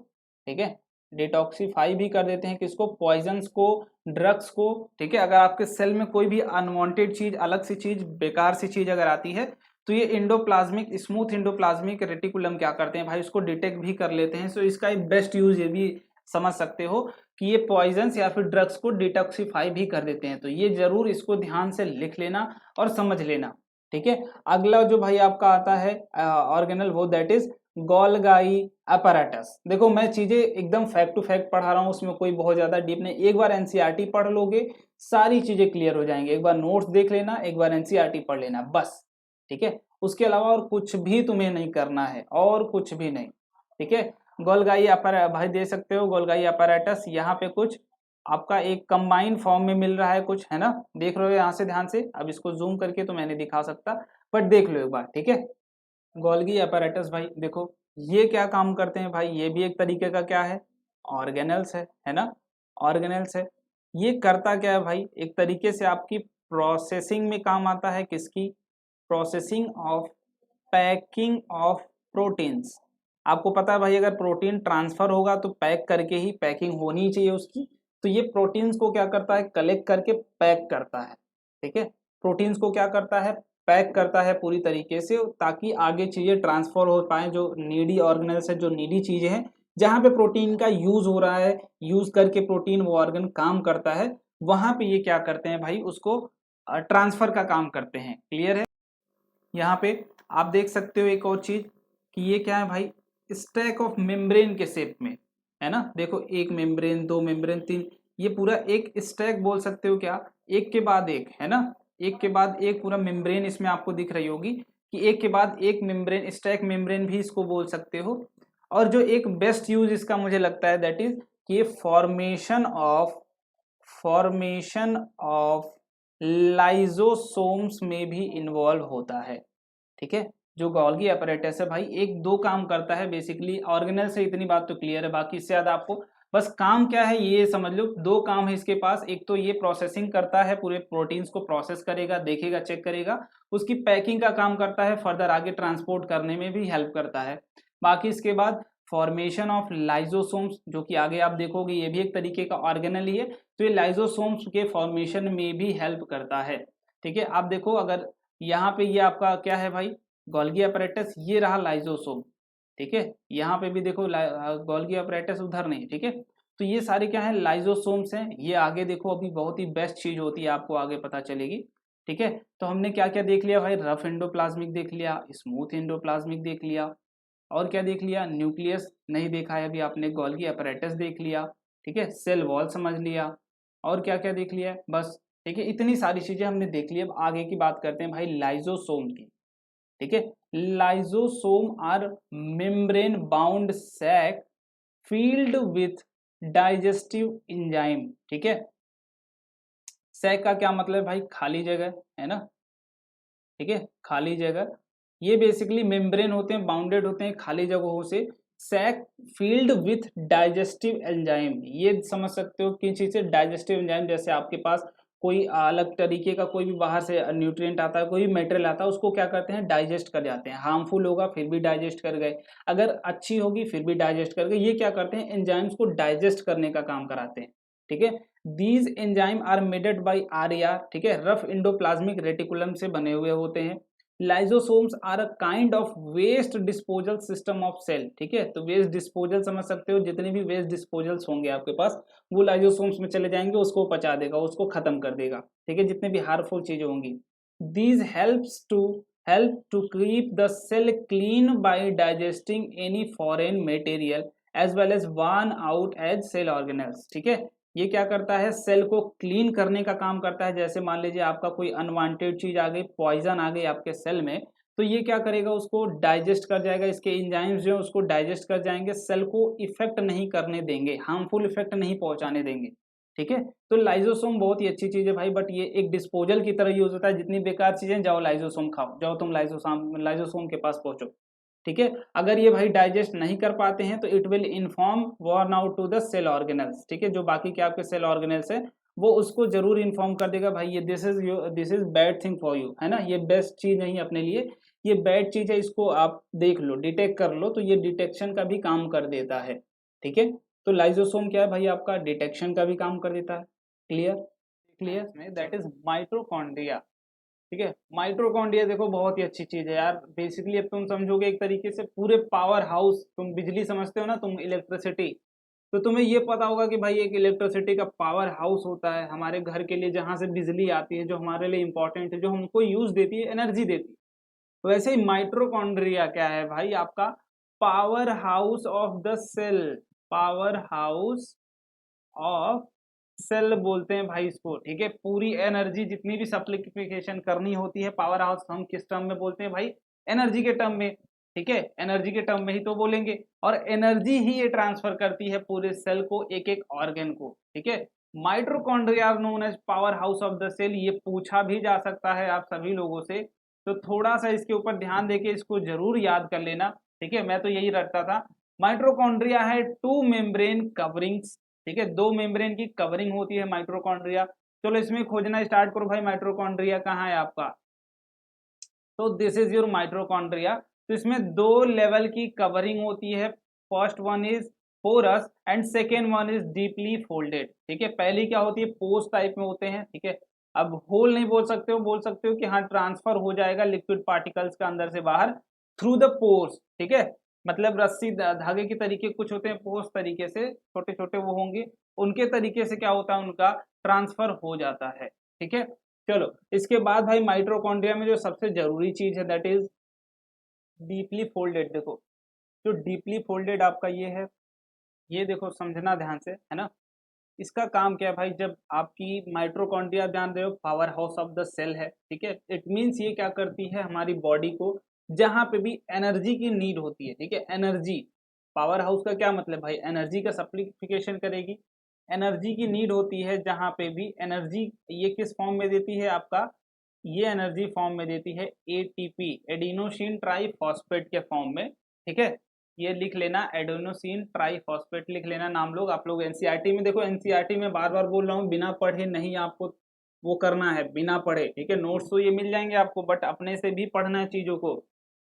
ठीक है, डिटॉक्सीफाई भी कर देते हैं किसको, पॉइजन्स को, ड्रग्स को, ठीक है। अगर आपके सेल में कोई भी अनवांटेड चीज, अलग सी चीज, बेकार सी चीज अगर आती है, तो ये इंडोप्लाज्मिक, स्मूथ इंडोप्लाज्मिक रेटिकुलम क्या करते हैं भाई, उसको डिटेक्ट भी कर लेते हैं। सो इसका एक बेस्ट यूज ये भी समझ सकते हो कि ये पॉइजन्स या फिर ड्रग्स को डिटॉक्सीफाई भी कर देते हैं। तो ये जरूर इसको ध्यान से लिख लेना और समझ लेना। ठीक है। अगला जो भाई आपका आता है ऑर्गेनल, वो दैट इज गोल्गाई अपैरेटस। देखो मैं चीजें एकदम फैक्ट टू फैक्ट पढ़ा रहा हूँ, उसमें कोई बहुत ज्यादा डीप नहीं। एक बार एनसीईआरटी पढ़ लोगे सारी चीजें क्लियर हो जाएंगे। एक बार नोट्स देख लेना, एक बार एनसीईआरटी पढ़ लेना बस, ठीक है। उसके अलावा और कुछ भी तुम्हें नहीं करना है, और कुछ भी नहीं, ठीक है। गोल्गाई अपैरेटस भाई दे सकते हो, गोल्गाई अपैरेटस यहाँ पे कुछ आपका एक कंबाइंड फॉर्म में मिल रहा है कुछ, है ना। देख रहे हो यहाँ से ध्यान से, अब इसको जूम करके तो मैं नहीं दिखा सकता, बट देख लो एक बार, ठीक है। गोल्गी अपैरेटस भाई देखो ये क्या काम करते हैं भाई, ये भी एक तरीके का क्या है, ऑर्गेनल्स है ना, ऑर्गेनल्स है। ये करता क्या है भाई, एक तरीके से आपकी प्रोसेसिंग में काम आता है, किसकी, processing of, packing of proteins. आपको पता है भाई अगर प्रोटीन ट्रांसफर होगा तो पैक करके ही पैकिंग होनी ही चाहिए उसकी। तो ये प्रोटीन्स को क्या करता है, कलेक्ट करके पैक करता है, ठीक है। प्रोटीन्स को क्या करता है, पैक करता है पूरी तरीके से, ताकि आगे चीजें ट्रांसफर हो पाए, जो नीडी ऑर्गेनल्स है, जो नीडी चीजें हैं, जहां पे प्रोटीन का यूज हो रहा है, यूज करके प्रोटीन वो ऑर्गन काम करता है, वहां पे ये क्या करते हैं भाई, उसको ट्रांसफर का काम करते हैं। क्लियर है। यहाँ पे आप देख सकते हो एक और चीज कि ये क्या है भाई, स्टैक ऑफ मेम्ब्रेन के शेप में, है ना। देखो एक मेम्ब्रेन, दो मेम्ब्रेन, तीन, ये पूरा एक स्टैक बोल सकते हो क्या, एक के बाद एक, है ना, एक के बाद एक पूरा मेम्ब्रेन इसमें आपको दिख रही होगी कि एक के बाद एक मेम्ब्रेन, स्टैक मेम्ब्रेन भी इसको बोल सकते हो। और जो एक बेस्ट यूज इसका मुझे लगता है दैट इज कि ये फॉर्मेशन ऑफ लाइजोसोम्स में भी इन्वॉल्व होता है, ठीक है। जो गोल्गी अपैरेटस है भाई एक दो काम करता है बेसिकली, ऑर्गेनल से इतनी बात तो क्लियर है, बाकी इससे ज्यादा आपको बस काम क्या है ये समझ लो, दो काम है इसके पास। एक तो ये प्रोसेसिंग करता है, पूरे प्रोटीन्स को प्रोसेस करेगा, देखेगा, चेक करेगा, उसकी पैकिंग का काम करता है, फर्दर आगे ट्रांसपोर्ट करने में भी हेल्प करता है। बाकी इसके बाद फॉर्मेशन ऑफ लाइजोसोम्स, जो कि आगे आप देखोगे ये भी एक तरीके का ऑर्गेनल ही है, तो ये लाइजोसोम्स के फॉर्मेशन में भी हेल्प करता है, ठीक है। आप देखो अगर यहाँ पे ये आपका क्या है भाई, गोल्गी अपैरेटस, ये रहा लाइजोसोम, ठीक है। यहाँ पे भी देखो गोल्गी अपैरेटस उधर नहीं, ठीक है। तो ये सारे क्या है, लाइजोसोम्स हैं। ये आगे देखो अभी बहुत ही बेस्ट चीज होती है, आपको आगे पता चलेगी, ठीक है। तो हमने क्या क्या देख लिया भाई, रफ एंडोप्लाज्मिक देख लिया, स्मूथ एंडोप्लाज्मिक देख लिया, और क्या देख लिया, न्यूक्लियस नहीं देखा है अभी आपने, गोल्गी अपैरेटस देख लिया, ठीक है, सेल वॉल समझ लिया, और क्या क्या देख लिया है बस, ठीक है। इतनी सारी चीजें हमने देख ली। अब आगे की बात करते हैं भाई लाइजोसोम की, ठीक है। Lysosome are membrane bound sac filled with digestive enzyme, ठीक है। सैक का क्या मतलब है भाई, खाली जगह, है ना, ठीक है, खाली जगह। ये बेसिकली मेम्ब्रेन होते हैं, बाउंडेड होते हैं खाली जगहों से। Sac filled with digestive enzyme, ये समझ सकते हो किन चीज से, डाइजेस्टिव एंजाइम, जैसे आपके पास कोई अलग तरीके का कोई भी बाहर से न्यूट्रिएंट आता है, कोई भी मटेरियल आता है, उसको क्या करते हैं, डाइजेस्ट कर जाते हैं। हार्मफुल होगा फिर भी डाइजेस्ट कर गए, अगर अच्छी होगी फिर भी डाइजेस्ट कर गए। ये क्या करते हैं, एंजाइम्स को डाइजेस्ट करने का काम कराते हैं, ठीक है। These enzyme are maded by RR, ठीक है, रफ इंडोप्लाज्मिक रेटिकुलम से बने हुए होते हैं। Lysosomes are a kind of waste disposal system of cell, ठीक है। तो वेस्ट डिस्पोजल समझ सकते हो, जितने भी वेस्ट डिस्पोजल्स होंगे आपके पास वो लाइजोसोम्स में चले जाएंगे, उसको पचा देगा, उसको खत्म कर देगा, ठीक है, जितने भी हार्मफुल चीजें होंगी। These help to keep the cell clean by digesting any foreign material as well as worn out as cell organelles, ठीक है। ये क्या करता है, सेल को क्लीन करने का काम करता है। जैसे मान लीजिए आपका कोई अनवांटेड चीज आ गई, पॉइजन आ गई आपके सेल में, तो ये क्या करेगा, उसको डाइजेस्ट कर जाएगा, इसके एंजाइम्स जो है उसको डाइजेस्ट कर जाएंगे, सेल को इफेक्ट नहीं करने देंगे, हार्मफुल इफेक्ट नहीं पहुंचाने देंगे, ठीक है। तो लाइजोसोम बहुत ही अच्छी चीज है भाई, बट ये एक डिस्पोजल की तरह यूज होता है। जितनी बेकार चीजें, जाओ लाइजोसोम खाओ, जाओ तुम लाइजोसोम के पास पहुंचो, ठीक है। अगर ये भाई डाइजेस्ट नहीं कर पाते हैं तो it will inform worn out to the cell organelles, ठीक है। जो बाकी के आपके सेल ऑर्गेनल्स है वो उसको जरूर इन्फॉर्म कर देगा, भाई ये this is bad thing for you, है ना, ये बेस्ट चीज नहीं अपने लिए, ये बैड चीज है, इसको आप देख लो, डिटेक्ट कर लो। तो ये डिटेक्शन का भी काम कर देता है, ठीक है। तो लाइजोसोम क्या है भाई, आपका डिटेक्शन का भी काम कर देता है। क्लियर, क्लियर में दैट इज माइटोकॉन्ड्रिया, ठीक है। माइटोकॉन्ड्रिया देखो बहुत ही अच्छी चीज है यार, बेसिकली अब तुम समझोगे एक तरीके से पूरे पावर हाउस, तुम बिजली समझते हो ना, तुम इलेक्ट्रिसिटी, तो तुम्हें ये पता होगा कि भाई एक इलेक्ट्रिसिटी का पावर हाउस होता है हमारे घर के लिए, जहां से बिजली आती है, जो हमारे लिए इंपॉर्टेंट है, जो हमको यूज देती है, एनर्जी देती है। वैसे ही माइट्रोकॉन्ड्रिया क्या है भाई, आपका power house of the cell. Power house of cell बोलते हैं भाई इसको, ठीक है। पूरी एनर्जी जितनी भी सप्लीफिकेशन करनी होती है, पावर हाउस हम किस टर्म में बोलते हैं भाई, एनर्जी के टर्म में, ठीक है। एनर्जी के टर्म में ही तो बोलेंगे, और एनर्जी ही ये ट्रांसफर करती है पूरे सेल को, एक एक ऑर्गन को, ठीक है। Mitochondria known as power house of the cell, ये पूछा भी जा सकता है आप सभी लोगों से, तो थोड़ा सा इसके ऊपर ध्यान देके इसको जरूर याद कर लेना, ठीक है। मैं तो यही रखता था। माइट्रोकॉन्ड्रिया है टू मेम्ब्रेन कवरिंग्स, ठीक है, दो मेम्ब्रेन की कवरिंग होती है माइट्रोकॉन्ड्रिया। चलो इसमें खोजना स्टार्ट करो भाई, माइट्रोकॉन्ड्रिया कहाँ है आपका, तो दिस इज योर माइट्रोकॉन्ड्रिया। तो इसमें दो लेवल की कवरिंग होती है, first one is porous and second one is deeply folded, ठीक है। पहली क्या होती है, पोर्स टाइप में होते हैं, ठीक है। अब होल नहीं बोल सकते हो, बोल सकते हो कि हाँ ट्रांसफर हो जाएगा लिक्विड पार्टिकल्स का अंदर से बाहर थ्रू द पोर्स, ठीक है। मतलब रस्सी धागे के तरीके कुछ होते हैं, पोर्स तरीके से छोटे छोटे वो होंगे, उनके तरीके से क्या होता है, उनका ट्रांसफर हो जाता है, ठीक है। चलो इसके बाद भाई माइट्रोकॉन्ड्रिया में जो सबसे जरूरी चीज है दैट इज डीपली फोल्डेड। देखो जो डीपली फोल्डेड आपका ये है, ये देखो समझना ध्यान से, है ना। इसका काम क्या है भाई, जब आपकी माइट्रोकॉन्ड्रिया जान रहे हो power house of the cell है, ठीक है। इट मींस ये क्या करती है हमारी बॉडी को, जहां पे भी एनर्जी की नीड होती है, ठीक है, एनर्जी, पावर हाउस का क्या मतलब भाई, एनर्जी का सप्लीफिकेशन करेगी, एनर्जी की नीड होती है जहां पे भी एनर्जी, ये किस फॉर्म में देती है आपका, ये एनर्जी फॉर्म में देती है एटीपी, एडिनोसिन ट्राइफॉस्फेट के फॉर्म में, ठीक है। ये लिख लेना, एडेनोसिन ट्राइफॉस्फेट लिख लेना नाम लोग, आप लोग एनसीईआरटी में देखो, एनसीईआरटी में बार बार बोल रहा हूँ, बिना पढ़े नहीं आपको वो करना है, बिना पढ़े, ठीक है। नोट्स तो ये मिल जाएंगे आपको, बट अपने से भी पढ़ना है चीजों को,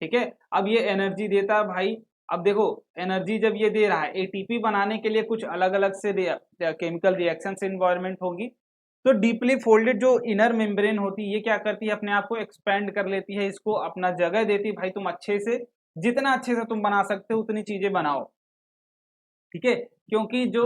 ठीक है। अब ये एनर्जी देता है भाई, अब देखो एनर्जी जब ये दे रहा है, एटीपी बनाने के लिए कुछ अलग अलग से केमिकल रिएक्शन से इन्वायरमेंट होगी, तो डीपली फोल्डेड जो इनर मेम्ब्रेन होती है, ये क्या करती है, अपने आप को एक्सपेंड कर लेती है, इसको अपना जगह देती है, भाई तुम अच्छे से, जितना अच्छे से तुम बना सकते हो उतनी चीजें बनाओ, ठीक है। क्योंकि जो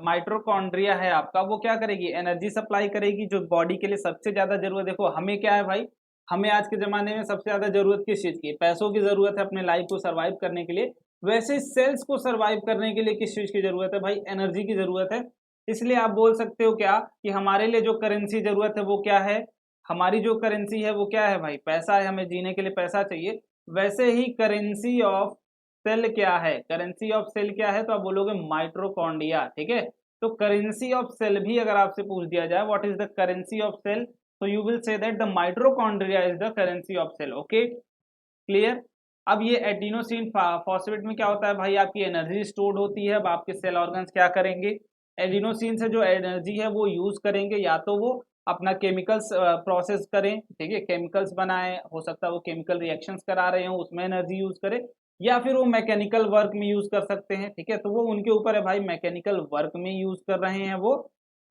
माइट्रोकॉन्ड्रिया है आपका, वो क्या करेगी, एनर्जी सप्लाई करेगी, जो बॉडी के लिए सबसे ज्यादा जरूरत, देखो हमें क्या है भाई, हमें आज के जमाने में सबसे ज्यादा जरूरत किस चीज की, पैसों की जरूरत है अपने लाइफ को सर्वाइव करने के लिए, वैसे सेल्स को सर्वाइव करने के लिए किस चीज की जरूरत है भाई, एनर्जी की जरूरत है। इसलिए आप बोल सकते हो क्या कि हमारे लिए जो करेंसी जरूरत है वो क्या है, हमारी जो करेंसी है वो क्या है भाई, पैसा है, हमें जीने के लिए पैसा चाहिए। वैसे ही करेंसी ऑफ सेल क्या है, करेंसी ऑफ सेल क्या है, तो आप बोलोगे माइट्रोकॉन्ड्रिया, ठीक है। तो करेंसी ऑफ सेल भी अगर आपसे पूछ दिया जाए what is the currency of cell, तो you will say that the mitochondria is the currency of cell, okay clear. अब ये एडिनोसिन फॉस्फेट में क्या होता है भाई, आपकी एनर्जी स्टोर्ड होती है, अब आपके सेल ऑर्गन्स क्या करेंगे, एडिनोसिन से जो एनर्जी है वो यूज करेंगे, या तो वो अपना केमिकल्स प्रोसेस करें, ठीक है, केमिकल्स बनाए, हो सकता है वो केमिकल रिएक्शंस करा रहे हो उसमें एनर्जी यूज करें, या फिर वो मैकेनिकल वर्क में यूज कर सकते हैं, ठीक है। तो वो उनके ऊपर है भाई, मैकेनिकल वर्क में यूज कर रहे हैं वो,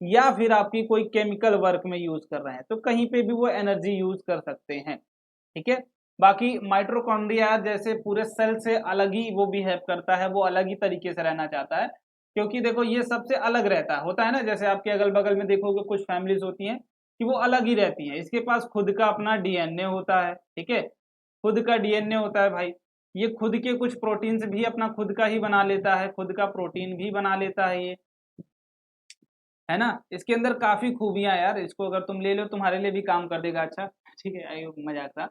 या फिर आपकी कोई केमिकल वर्क में यूज कर रहे हैं, तो कहीं पे भी वो एनर्जी यूज कर सकते हैं, ठीक है। बाकी माइट्रोकॉन्ड्रिया जैसे पूरे सेल से अलग ही वो बिहेव करता है, वो अलग ही तरीके से रहना चाहता है, क्योंकि देखो ये सबसे अलग रहता है, होता है ना, जैसे आपके अगल बगल में देखोगे कुछ फैमिलीज होती हैं कि वो अलग ही रहती हैं, इसके पास खुद का अपना डीएनए होता है, ठीक है, खुद का डीएनए होता है भाई, ये खुद के कुछ प्रोटीन्स भी अपना खुद का ही बना लेता है, खुद का प्रोटीन भी बना लेता है ये, है ना। इसके अंदर काफी खूबियां यार, इसको अगर तुम ले लो तुम्हारे लिए भी काम कर देगा, अच्छा ठीक है, मजाक था,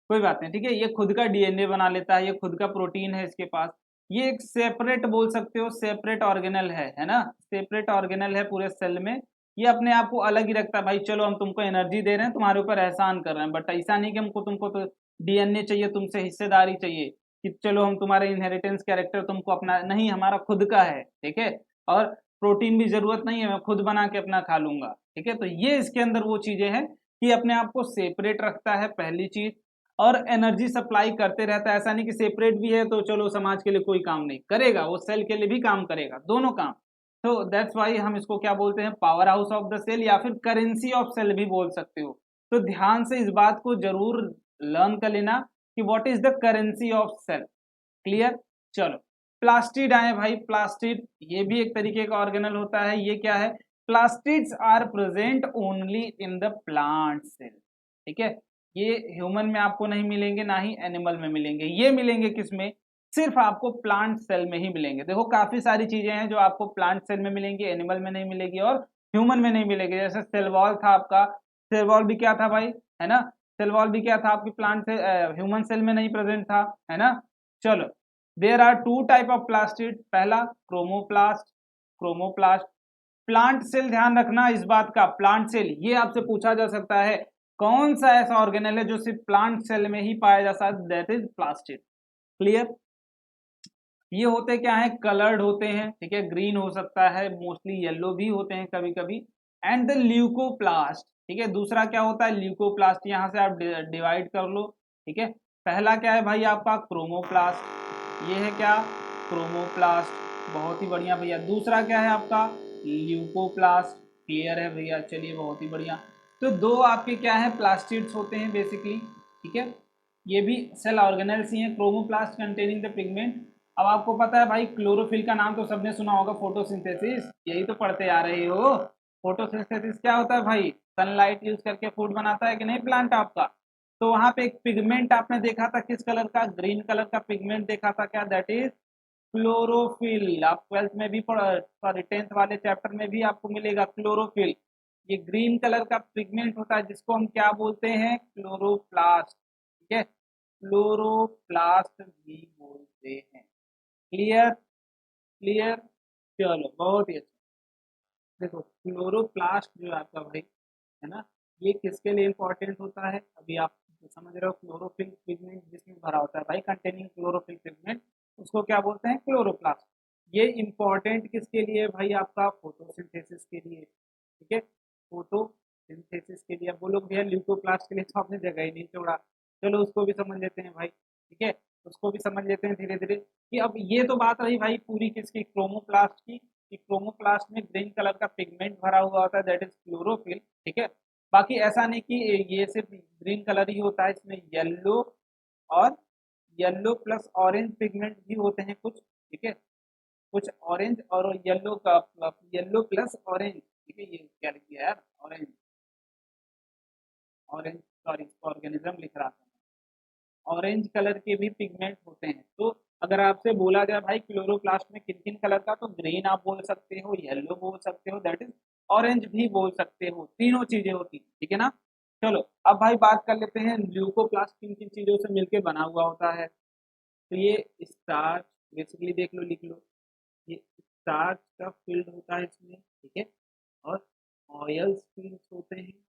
कोई बात नहीं, ठीक है। ये खुद का डीएनए बना लेता है, ये खुद का प्रोटीन है इसके पास, ये एक सेपरेट बोल सकते हो, सेपरेट ऑर्गेनल है ना, सेपरेट ऑर्गेनल है पूरे सेल में, ये अपने आप को अलग ही रखता है भाई, चलो हम तुमको एनर्जी दे रहे हैं, तुम्हारे ऊपर एहसान कर रहे हैं, बट ऐसा नहीं कि हमको तुमको तो डीएनए चाहिए, तुमसे हिस्सेदारी चाहिए, कि चलो हम तुम्हारे इनहेरिटेंस कैरेक्टर तुमको अपना, नहीं, हमारा खुद का है, ठीक है। और प्रोटीन भी जरूरत नहीं है, मैं खुद बना के अपना खा लूंगा, ठीक है। तो ये इसके अंदर वो चीजें हैं कि अपने आप को सेपरेट रखता है, पहली चीज, और एनर्जी सप्लाई करते रहता है, ऐसा नहीं कि सेपरेट भी है तो चलो समाज के लिए कोई काम नहीं करेगा, वो सेल के लिए भी काम करेगा, दोनों काम। तो दैट्स वाई हम इसको क्या बोलते हैं, power house of the cell, या फिर करेंसी ऑफ सेल भी बोल सकते हो। तो ध्यान से इस बात को जरूर लर्न कर लेना कि what is the currency of cell, clear. चलो प्लास्टिड आए भाई, प्लास्टिड ये भी एक तरीके का ऑर्गेनल होता है। ये क्या है? Plastids are present only in the plant cell, ठीक है। ये ह्यूमन में आपको नहीं मिलेंगे, ना ही एनिमल में मिलेंगे। ये मिलेंगे किसमें? सिर्फ आपको प्लांट सेल में ही मिलेंगे। देखो काफी सारी चीजें हैं जो आपको प्लांट सेल में मिलेंगी, एनिमल में नहीं मिलेगी और ह्यूमन में नहीं मिलेगी। जैसे सेल वॉल था आपका, सेल वॉल भी क्या था भाई, है ना? सेल वॉल भी क्या था आपकी प्लांट से ह्यूमन सेल में नहीं प्रेजेंट था, है ना? चलो, there are two type of plastid. पहला क्रोमोप्लास्ट, क्रोमोप्लास्ट। प्लांट सेल, ध्यान रखना इस बात का, प्लांट सेल ये आपसे पूछा जा सकता है कौन सा ऐसा ऑर्गेनल है जो सिर्फ प्लांट सेल में ही पाया जा सकता है, दैट इज प्लास्टिड। क्लियर? ये होते क्या है? कलर्ड होते हैं, ठीक है। ग्रीन हो सकता है, मोस्टली येलो भी होते हैं कभी कभी। एंड द ल्यूकोप्लास्ट, ठीक है। दूसरा क्या होता है? ल्यूकोप्लास्ट। यहां से आप डिवाइड कर लो, ठीक है। पहला क्या है भाई आपका? क्रोमोप्लास्ट। ये है क्या? क्रोमोप्लास्ट। बहुत ही बढ़िया भैया। दूसरा क्या है आपका? ल्यूकोप्लास्ट। क्लियर है भैया? चलिए बहुत ही बढ़िया। तो दो आपके क्या है? प्लास्टिड्स होते हैं बेसिकली, ठीक है। ये भी सेल ऑर्गेनल्स ही हैं। Chromoplast containing the pigment. अब आपको पता है भाई, क्लोरोफिल का नाम तो सबने सुना होगा, फोटोसिंथेसिस, यही तो पढ़ते आ रहे हो। फोटोसिंथेसिस क्या होता है भाई? सनलाइट यूज करके फूड बनाता है कि नहीं प्लांट आपका? तो वहां पे एक पिगमेंट आपने देखा था, किस कलर का? ग्रीन कलर का पिगमेंट देखा था, क्या? That is chlorophyll. आप ट्वेल्थ में भी पढ़ा, सॉरी टेंथ वाले चैप्टर में भी आपको मिलेगा क्लोरोफिल। ये ग्रीन कलर का पिगमेंट होता है जिसको हम क्या बोलते हैं? क्लोरोप्लास्ट, ठीक है। क्लोरोप्लास्ट भी बोलते हैं। क्लियर? क्लियर? चलो बहुत ही अच्छा। देखो क्लोरोप्लास्ट जो है आपका भाई, है ना, ये किसके लिए इंपॉर्टेंट होता है? अभी आप समझ रहे हो, क्लोरोफिल पिगमेंट जिसमें भरा होता है भाई, कंटेनिंग क्लोरोफिल पिगमेंट, उसको क्या बोलते हैं? क्लोरोप्लास्ट। ये इंपॉर्टेंट किसके लिए भाई? आपका फोटोसिंथेसिस के लिए, ठीक है। फोटोसिंथेसिस के लिए। अब बोलो भैया ल्यूकोप्लास्ट के लिए तो आपने जगह ही नहीं छोड़ा। चलो उसको भी समझ लेते हैं भाई, ठीक है। उसको भी समझ लेते हैं धीरे धीरे। कि अब ये तो बात रही भाई पूरी किसकी? क्रोमोप्लास्ट की। कि क्रोमोप्लास्ट में ग्रीन कलर का पिगमेंट भरा हुआ होता है, दैट इज क्लोरोफिल, ठीक है। बाकी ऐसा नहीं कि ये सिर्फ ग्रीन कलर ही होता है, इसमें येलो और येलो प्लस ऑरेंज पिगमेंट भी होते हैं कुछ, ठीक है। कुछ ऑरेंज और येलो का, येलो प्लस ऑरेंज, ठीक है। ये क्या लिख दिया यार? ऑरेंज, ऑरेंज, सॉरी ऑर्गेनिज्म लिख रहा था। ऑरेंज कलर के भी पिगमेंट होते हैं। तो अगर आपसे बोला जाए भाई क्लोरोप्लास्ट में किन किन कलर का, तो ग्रीन आप बोल सकते हो, येलो बोल सकते हो, दैट इज ऑरेंज भी बोल सकते हो। तीनों चीजें होती, ठीक है ना। चलो अब भाई बात कर लेते हैं ल्यूकोप्लास्ट किन किन चीजों से मिलके बना हुआ होता है। तो ये स्टार्च, बेसिकली देख लो, लिख लो। ये स्टार्च का फील्ड होता है इसमें, ठीक है। और ऑयल्स फील्ड्स होते हैं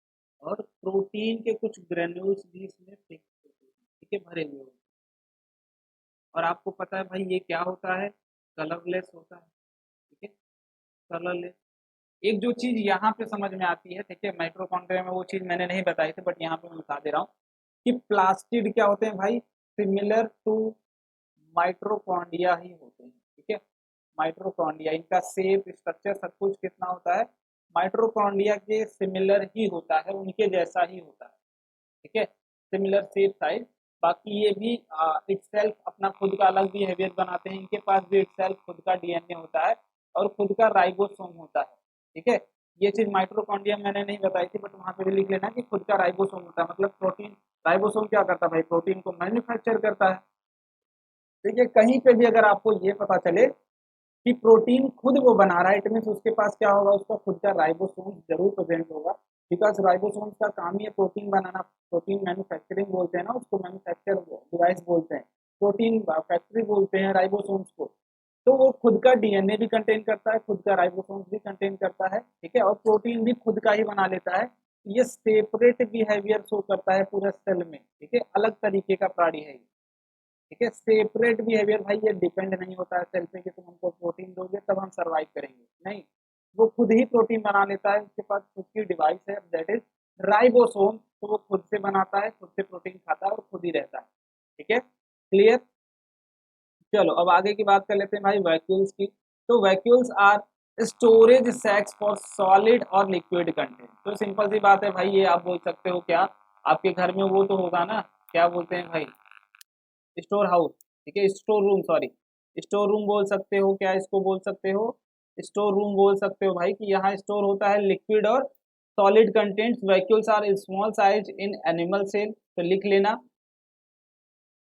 और प्रोटीन के कुछ ग्रेन्यूल्स भी इसमें फिक्स होते हैं, ठीक है, भरे हुए होते हैं। और आपको पता है भाई ये क्या होता है? कलरलेस होता है, ठीक है। कलरलेस। एक जो चीज यहाँ पे समझ में आती है, ठीक है, माइटोकॉन्ड्रिया में वो चीज मैंने नहीं बताई थी बट यहाँ पे मैं बता दे रहा हूँ कि प्लास्टिड क्या होते हैं भाई? सिमिलर टू माइट्रोकॉन्ड्रिया ही होते हैं, ठीक है। माइट्रोकॉन्ड्रिया, इनका शेप स्ट्रक्चर सब कुछ कितना होता है? माइट्रोकॉन्ड्रिया के सिमिलर ही होता है, उनके जैसा ही होता है, ठीक है। Similar shape size. बाकी ये भी इटसेल्फ अपना खुद का अलग बिहेवियर बनाते हैं। इनके पास भी इटसेल्फ खुद का डीएनए होता है और खुद का राइबोसोम होता है, ठीक है। ये चीज माइट्रोकॉन्ड्रिया मैंने नहीं बताई थी बट वहां पे भी लिख लेना कि खुद का राइबोसोम होता है। मतलब प्रोटीन, राइबोसोम क्या करता है भाई? प्रोटीन को मैन्युफैक्चर करता है। देखिए कहीं पे भी अगर आपको ये पता चले कि प्रोटीन खुद वो बना रहा है, इट मीन उसके पास क्या होगा? उसका खुद का राइबोसोम जरूर प्रेजेंट होगा। बिकॉज राइबोसोम का काम ही है प्रोटीन बनाना। प्रोटीन मैन्युफैक्चरिंग बोलते हैं ना उसको, मैन्युफैक्चर डिवाइस बोलते हैं, प्रोटीन फैक्ट्री बोलते हैं राइबोसोम्स को। तो वो खुद का डीएनए भी कंटेन करता है, खुद का राइबोसोम्स भी कंटेन करता है, ठीक है। और प्रोटीन भी खुद का ही बना लेता है। ये सेपरेट बिहेवियर शो करता है पूरे सेल में, ठीक है। अलग तरीके का प्राणी है ये, ठीक है। सेपरेट बिहेवियर भाई, ये डिपेंड नहीं होता है सेल पे कि तुम हमको प्रोटीन दोगे तब हम सरवाइव करेंगे, नहीं। वो खुद ही प्रोटीन बना लेता है, उसके पास खुद की डिवाइस है, दैट इज राइबोसोम। तो वो खुद से बनाता है, खुद से प्रोटीन खाता है और खुद ही रहता है, ठीक है। क्लियर? चलो अब आगे की बात कर लेते हैं भाई वैक्यूल्स की। तो vacuoles are storage sacs for solid और लिक्विड कंटेंट। तो सिंपल सी बात है भाई, ये आप बोल सकते हो क्या? आपके घर में वो तो होगा ना, क्या बोलते हैं भाई? स्टोर हाउस, ठीक है, store room, sorry, store room बोल सकते हो, क्या इसको बोल सकते हो, स्टोर रूम बोल सकते हो भाई, कि यहाँ स्टोर होता है लिक्विड और solid contents. Vacuoles are small size in animal cell, तो लिख लेना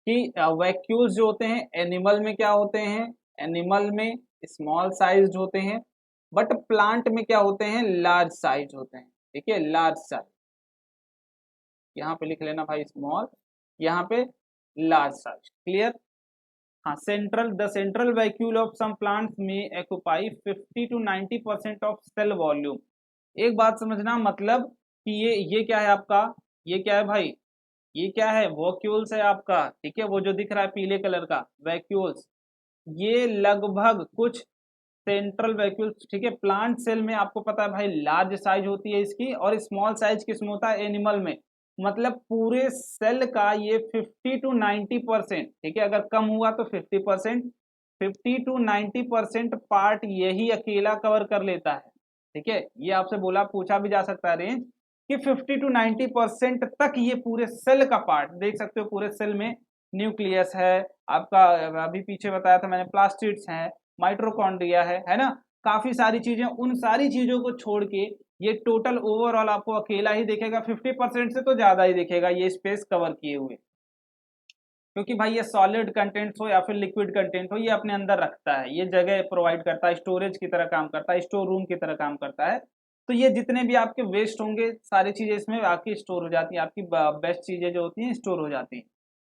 कि वैक्यूल्स जो होते हैं एनिमल में क्या होते हैं, एनिमल में स्मॉल साइज होते हैं, बट प्लांट में क्या होते हैं, लार्ज साइज होते हैं। ठीक है, लार्ज साइज, यहाँ पे लिख लेना भाई स्मॉल, यहाँ पे लार्ज साइज। क्लियर। हाँ, central the central vacuole of some plants में occupy 50 to 90% of cell volume. एक बात समझना, मतलब कि ये क्या है आपका, ये क्या है भाई, ये क्या है, वैक्यूल्स है आपका। ठीक है, वो जो दिख रहा है पीले कलर का वैक्यूल्स, ये लगभग कुछ सेंट्रल वैक्यूल्स। ठीक है, प्लांट सेल में आपको पता है भाई लार्ज साइज होती है इसकी, और स्मॉल साइज किसमें होता है, एनिमल में। मतलब पूरे सेल का ये 50 to 90%, ठीक है, अगर कम हुआ तो 50%, 50 to 90% पार्ट यही अकेला कवर कर लेता है। ठीक है, ये आपसे बोला पूछा भी जा सकता है रेंज, कि 50 to 90% तक ये पूरे सेल का पार्ट देख सकते हो। पूरे सेल में न्यूक्लियस है आपका, अभी पीछे बताया था मैंने, प्लास्टिड्स है, माइट्रोकॉन्ड्रिया है ना, काफी सारी चीजें। उन सारी चीजों को छोड़ के ये टोटल ओवरऑल आपको अकेला ही दिखेगा, 50% से तो ज्यादा ही दिखेगा ये स्पेस कवर किए हुए, क्योंकि भाई ये सॉलिड कंटेंट्स हो या फिर लिक्विड कंटेंट हो, ये अपने अंदर रखता है, ये जगह प्रोवाइड करता है, स्टोरेज की तरह काम करता है, स्टोर रूम की तरह काम करता है। तो ये जितने भी आपके वेस्ट होंगे सारी चीजें इसमें आके स्टोर हो जाती है, आपकी बेस्ट चीजें जो होती हैं स्टोर हो जाती हैं।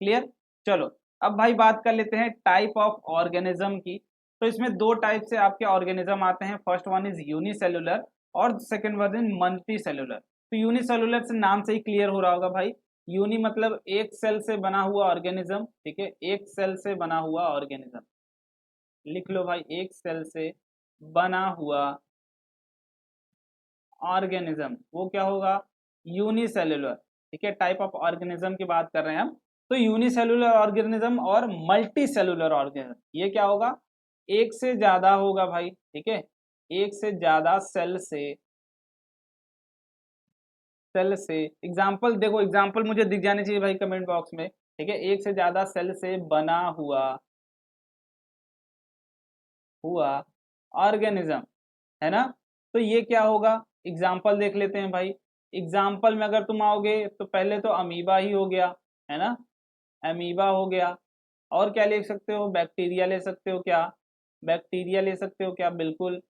क्लियर। चलो, अब भाई बात कर लेते हैं टाइप ऑफ ऑर्गेनिज्म की। तो इसमें दो टाइप से आपके ऑर्गेनिज्म आते हैं, फर्स्ट वन इज यूनिसेलुलर और second one is multi cellular. तो यूनिसेलुलर से नाम से ही क्लियर हो रहा होगा भाई, यूनि मतलब एक सेल से बना हुआ ऑर्गेनिज्म। ठीक है, एक सेल से बना हुआ ऑर्गेनिज्म, लिख लो भाई, एक सेल से बना हुआ ऑर्गेनिज्म वो क्या होगा, यूनिसेलुलर। ठीक है, टाइप ऑफ ऑर्गेनिज्म की बात कर रहे हैं हम। तो यूनिसेलुलर ऑर्गेनिज्म और मल्टी सेलुलर ऑर्गेनिज्म, ये क्या होगा, एक से ज्यादा होगा भाई। ठीक है, एक से ज्यादा सेल से एग्जाम्पल देखो, एग्जाम्पल मुझे दिख जाने चाहिए भाई कमेंट बॉक्स में। ठीक है, एक से ज्यादा सेल से बना हुआ ऑर्गेनिज्म, है ना। तो ये क्या होगा, एग्जाम्पल देख लेते हैं भाई। एग्जाम्पल में अगर तुम आओगे तो पहले तो अमीबा ही हो गया, है ना, अमीबा हो गया। और क्या ले सकते हो, बैक्टीरिया ले सकते हो क्या, बैक्टीरिया ले सकते हो क्या, बिल्कुल,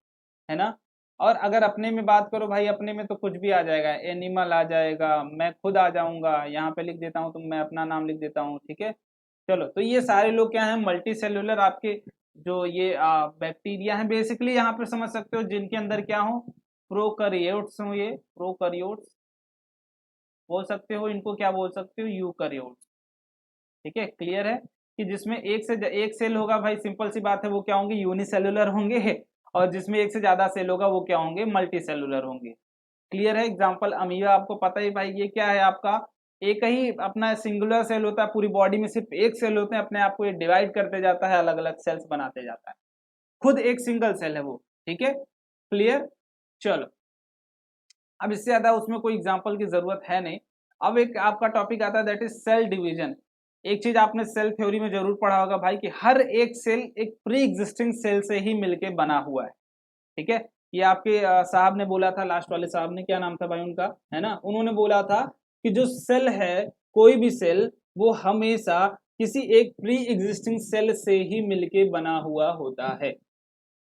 है ना। और अगर अपने में बात करो भाई, अपने में तो कुछ भी आ जाएगा, एनिमल आ जाएगा, मैं खुद आ जाऊंगा, यहाँ पे लिख देता हूँ, तो मैं अपना नाम लिख देता हूँ। ठीक है, चलो, तो ये सारे लोग क्या हैं, मल्टी सेलुलर आपके जो ये बैक्टीरिया हैं बेसिकली, यहाँ पे समझ सकते हो जिनके अंदर क्या हो, प्रोकैरियोट्स हो, ये प्रोकैरियोट्स बोल सकते हो, इनको क्या बोल सकते हो, यूकैरियोट्स। ठीक है, क्लियर है, कि जिसमें एक सेल होगा भाई, सिंपल सी बात है, वो क्या होंगे, यूनिसेलुलर होंगे, और जिसमें एक से ज्यादा सेल होगा वो क्या होंगे, मल्टी सेलुलर होंगे। क्लियर है। एग्जाम्पल अमीबा आपको पता ही भाई, ये क्या है आपका, एक ही अपना सिंगुलर सेल होता है, पूरी बॉडी में सिर्फ एक सेल होते हैं, अपने आप को ये डिवाइड करते जाता है, अलग अलग सेल्स बनाते जाता है, खुद एक सिंगल सेल है वो। ठीक है, क्लियर। चलो, अब इससे ज्यादा उसमें कोई एग्जाम्पल की जरूरत है नहीं। अब एक आपका टॉपिक आता है दैट इज सेल डिवीजन। एक चीज आपने सेल थ्योरी में जरूर पढ़ा होगा भाई, कि हर एक सेल एक प्री एग्जिस्टिंग सेल से ही मिलके बना हुआ है। ठीक है, ये आपके साहब ने बोला था, लास्ट वाले साहब ने, क्या नाम था भाई उनका, है ना, उन्होंने बोला था कि जो सेल है, कोई भी सेल, वो हमेशा किसी एक प्री एग्जिस्टिंग सेल से ही मिलके बना हुआ होता है।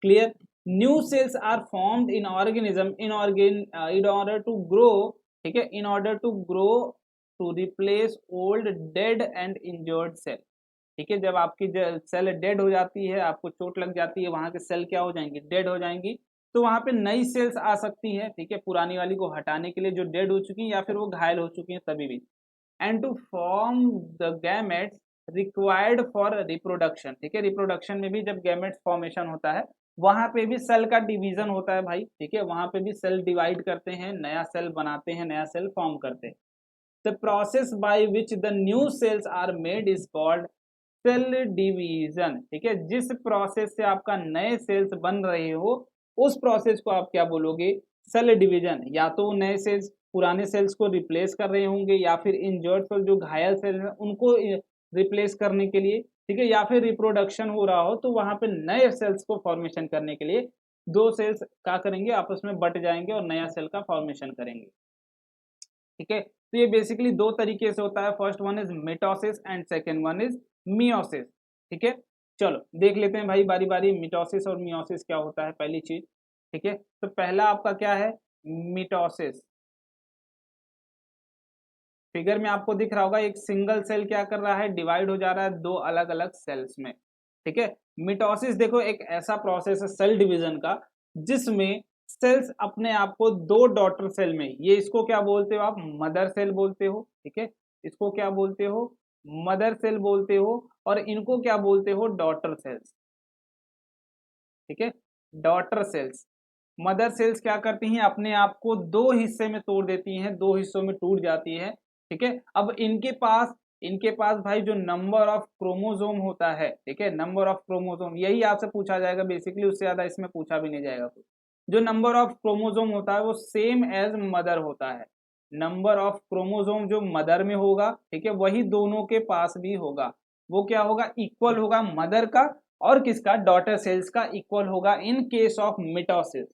Clear. New cells are formed in organism in order to grow. ठीक है, in order to grow to replace old dead and injured cell. ठीक है, जब आपकी सेल डेड हो जाती है, आपको चोट लग जाती है, वहां के सेल क्या हो जाएंगी, डेड हो जाएंगी, तो वहां पे नई सेल्स आ सकती हैं। ठीक है, पुरानी वाली को हटाने के लिए, जो डेड हो चुकी हैं या फिर वो घायल हो चुकी हैं तभी भी। And to form the gametes required for reproduction. ठीक है, रिप्रोडक्शन में भी जब गैमेट्स फॉर्मेशन होता है, वहां पे भी सेल का डिवीजन होता है भाई। ठीक है, वहां पे भी सेल डिवाइड करते हैं, नया सेल बनाते हैं, नया सेल फॉर्म करते हैं। The process by which the new cells are made is called cell division. ठीक है, जिस प्रोसेस से आपका नए सेल्स बन रहे हो, उस प्रोसेस को आप क्या बोलोगे, सेल डिवीजन। या तो नए सेल्स पुराने सेल्स को रिप्लेस कर रहे होंगे, या फिर इंजर्ड सेल जो घायल सेल है उनको रिप्लेस करने के लिए, ठीक है, या फिर रिप्रोडक्शन हो रहा हो, तो वहां पे नए सेल्स को फॉर्मेशन करने के लिए दो सेल्स क्या करेंगे, आपस में बट जाएंगे और नया सेल का फॉर्मेशन करेंगे। ठीक है, तो ये बेसिकली दो तरीके से होता है, first one is mitosis and second one is meiosis. ठीक है, चलो देख लेते हैं भाई बारी बारी मिटोसिस और मियोसिस क्या होता है पहली चीज। ठीक है, तो पहला आपका क्या है, मिटोसिस। फिगर में आपको दिख रहा होगा एक सिंगल सेल क्या कर रहा है, डिवाइड हो जा रहा है दो अलग अलग सेल्स में। ठीक है, मिटोसिस देखो एक ऐसा प्रोसेस है सेल डिवीजन का जिसमें सेल्स अपने आप को दो डॉटर सेल में, ये इसको क्या बोलते हो आप, मदर सेल बोलते हो। ठीक है, इसको क्या बोलते हो, मदर सेल बोलते हो, और इनको क्या बोलते हो, डॉटर सेल्स। ठीक है, डॉटर सेल्स। मदर सेल्स क्या करती हैं, अपने आप को दो हिस्से में तोड़ देती हैं, दो हिस्सों में टूट जाती है। ठीक है, अब इनके पास भाई जो नंबर ऑफ क्रोमोसोम होता है, ठीक है, नंबर ऑफ क्रोमोसोम यही आपसे पूछा जाएगा बेसिकली, उससे ज्यादा इसमें पूछा भी नहीं जाएगा कुछ। जो नंबर ऑफ क्रोमोसोम होता है वो सेम एज मदर होता है। नंबर ऑफ क्रोमोसोम जो मदर में होगा, ठीक है, वही दोनों के पास भी होगा। वो क्या होगा, इक्वल होगा मदर का और किसका, डॉटर सेल्स का इक्वल होगा इन केस ऑफ मिटोसिस।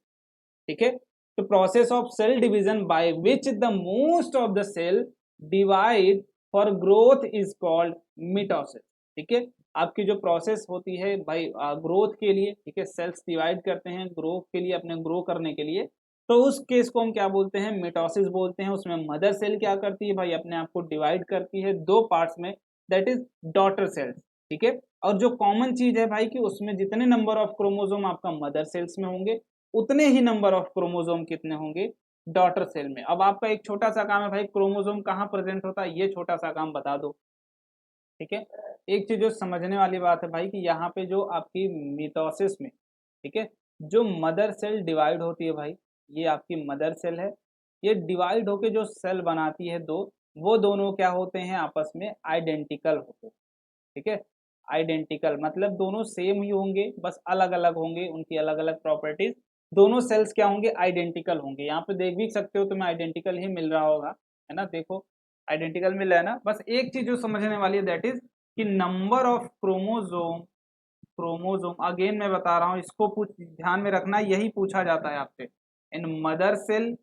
ठीक है, तो process of cell division by which the most of the cell divide for growth is called mitosis. ठीक है, आपकी जो प्रोसेस होती है भाई ग्रोथ के लिए, ठीक है, सेल्स डिवाइड करते हैं ग्रोथ के लिए, अपने ग्रो करने के लिए, तो उस केस को हम क्या बोलते हैं, मिटोसिस बोलते हैं। उसमें मदर सेल क्या करती है भाई, अपने आप को डिवाइड करती है दो पार्ट्स में, दैट इज डॉटर सेल्स। ठीक है, और जो कॉमन चीज है भाई कि उसमें जितने नंबर ऑफ क्रोमोसोम आपका मदर सेल्स में होंगे उतने ही नंबर ऑफ क्रोमोसोम कितने होंगे, डॉटर सेल में। अब आपका एक छोटा सा काम है भाई, क्रोमोसोम कहाँ प्रेजेंट होता है, ये छोटा सा काम बता दो। ठीक है, एक चीज जो समझने वाली बात है भाई कि यहाँ पे जो आपकी मिटोसिस में, ठीक है, जो मदर सेल डिवाइड होती है भाई, ये आपकी मदर सेल है, ये डिवाइड होके जो सेल बनाती है दो, वो दोनों क्या होते हैं, आपस में आइडेंटिकल होते हैं। ठीक है, आइडेंटिकल मतलब दोनों सेम ही होंगे, बस अलग अलग होंगे, उनकी अलग अलग प्रॉपर्टीज। दोनों सेल्स क्या होंगे, आइडेंटिकल होंगे। यहाँ पे देख भी सकते हो तुम्हें आइडेंटिकल ही मिल रहा होगा, है ना, देखो आइडेंटिकल मिल रहा है ना। बस एक चीज जो समझने वाली है दैट इज कि number of chromosome, chromosome again मैं बता रहा हूँ, इसको ध्यान में रखना, यही पूछा जाता है आपसे। In mother cell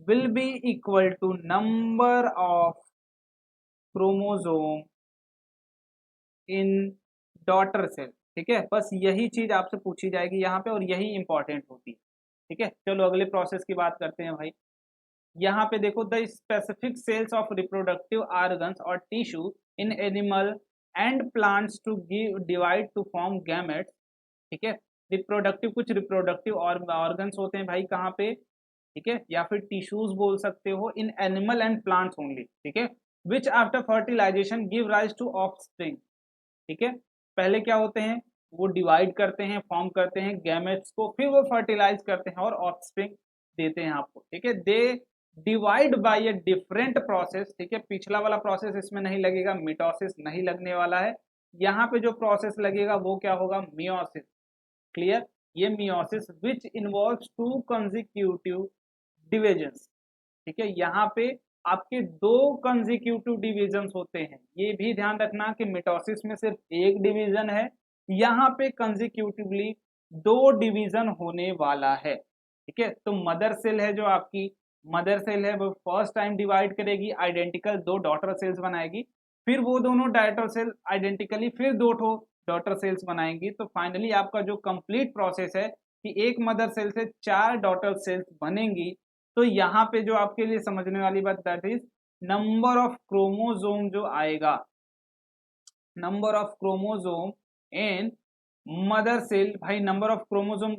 will be equal to number of chromosome in daughter cell. ठीक है, बस यही चीज आपसे पूछी जाएगी यहाँ पे और यही इंपॉर्टेंट होती है। ठीक है, चलो अगले प्रोसेस की बात करते हैं भाई। यहाँ पे देखो, the specific cells of reproductive organs और tissue in animal and plants to give divide to form gametes. ठीक है, रिप्रोडक्टिव कुछ रिप्रोडक्टिव ऑर्गन्स होते हैं भाई कहाँ पे, ठीक है, या फिर टिश्यूज बोल सकते हो, in animal and plants only. ठीक है, which after fertilisation give rise to offspring. ठीक है, पहले क्या होते हैं, वो डिवाइड करते हैं, फॉर्म करते हैं गैमेट्स को, फिर वो फर्टिलाइज करते हैं और ऑफस्प्रिंग देते हैं आपको। ठीक है, they divide by a different process. ठीक है, पिछला वाला प्रोसेस इसमें नहीं लगेगा, मिटोसिस नहीं लगने वाला है। यहाँ पे जो प्रोसेस लगेगा वो क्या होगा, मियोसिस। क्लियर, ये meiosis which involves to consecutive divisions. ठीक है, यहाँ पे आपके दो कंसेक्यूटिव डिविजन्स होते हैं, ये भी ध्यान रखना कि मिटोसिस में सिर्फ एक डिवीजन है, यहाँ पे कंसेक्यूटिवली दो डिवीजन होने वाला है। ठीक है, तो मदर सेल है जो आपकी, मदर सेल है वो फर्स्ट टाइम डिवाइड करेगी, आइडेंटिकल दो डॉटर सेल्स बनाएगी, फिर वो दोनों डॉटर सेल आइडेंटिकली फिर दो ठो डॉटर सेल्स बनाएंगी, तो फाइनली आपका जो कंप्लीट प्रोसेस है कि एक मदर सेल से चार डॉटर सेल्स बनेंगी। तो यहाँ पे जो आपके लिए समझने वाली बात that is number of chromosome जो आएगा, number of chromosome in mother cell. भाई नंबर ऑफ क्रोमोसोम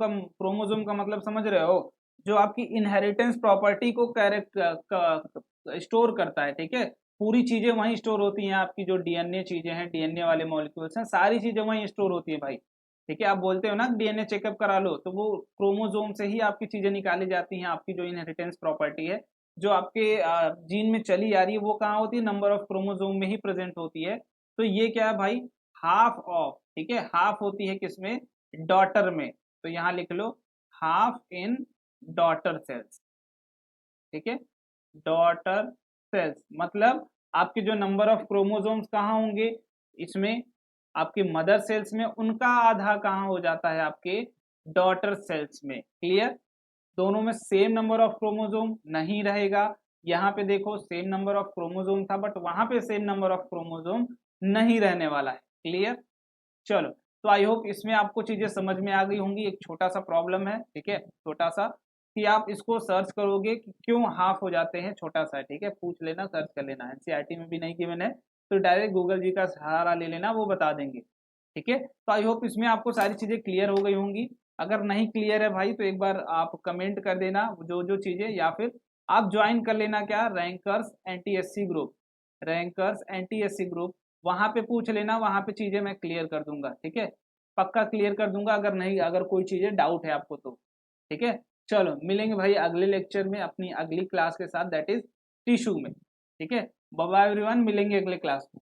का मतलब समझ रहे हो, जो आपकी इनहेरिटेंस प्रॉपर्टी को स्टोर करता है। ठीक है, पूरी चीजें वहीं स्टोर होती हैं, आपकी जो डीएनए चीजें हैं, डीएनए वाले मॉलिक्यूल्स हैं, सारी चीजें वहीं स्टोर होती है भाई। ठीक है, आप बोलते हो ना डीएनए चेकअप करा लो, तो वो क्रोमोसोम से ही आपकी चीजें निकाली जाती हैं। आपकी जो इनहेरिटेंस प्रॉपर्टी है जो आपके जीन में चली आ रही है, वो कहाँ होती है, नंबर ऑफ क्रोमोसोम में ही प्रेजेंट होती है। तो ये क्या है भाई, हाफ ऑफ, ठीक है, हाफ होती है किसमें, डॉटर में, तो यहाँ लिख लो हाफ इन डॉटर सेल्स। ठीक है, डॉटर सेल्स मतलब आपके जो नंबर ऑफ क्रोमोसोम्स कहाँ होंगे, इसमें आपके मदर सेल्स में, उनका आधा कहाँ हो जाता है, आपके डॉटर सेल्स में। क्लियर? दोनों में सेम नंबर ऑफ क्रोमोसोम नहीं रहेगा। यहाँ पे देखो सेम नंबर ऑफ क्रोमोसोम था, बट वहां पे सेम नंबर ऑफ क्रोमोसोम नहीं रहने वाला है। क्लियर? चलो, तो आई होप इसमें आपको चीजें समझ में आ गई होंगी। एक छोटा सा प्रॉब्लम है, ठीक है, छोटा सा, कि आप इसको सर्च करोगे कि क्यों हाफ हो जाते हैं, छोटा सा है, ठीक है, पूछ लेना, सर्च कर लेना। एनसीईआरटी में भी नहीं गिवन है तो डायरेक्ट गूगल जी का सहारा ले लेना, वो बता देंगे। ठीक है, तो आई होप इसमें आपको सारी चीजें क्लियर हो गई होंगी। अगर नहीं क्लियर है भाई तो एक बार आप कमेंट कर देना जो जो चीजें, या फिर आप ज्वाइन कर लेना क्या, rankers NTSC group, rankers NTSC group, वहां पे पूछ लेना, वहां पे चीजें मैं क्लियर कर दूंगा। ठीक है, पक्का क्लियर कर दूंगा, अगर नहीं, अगर कोई चीजें डाउट है आपको तो। ठीक है, चलो मिलेंगे भाई अगले लेक्चर में अपनी अगली क्लास के साथ, दैट इज टिश्यू में। ठीक है, बाय बाय एवरीवन, मिलेंगे अगले क्लास में।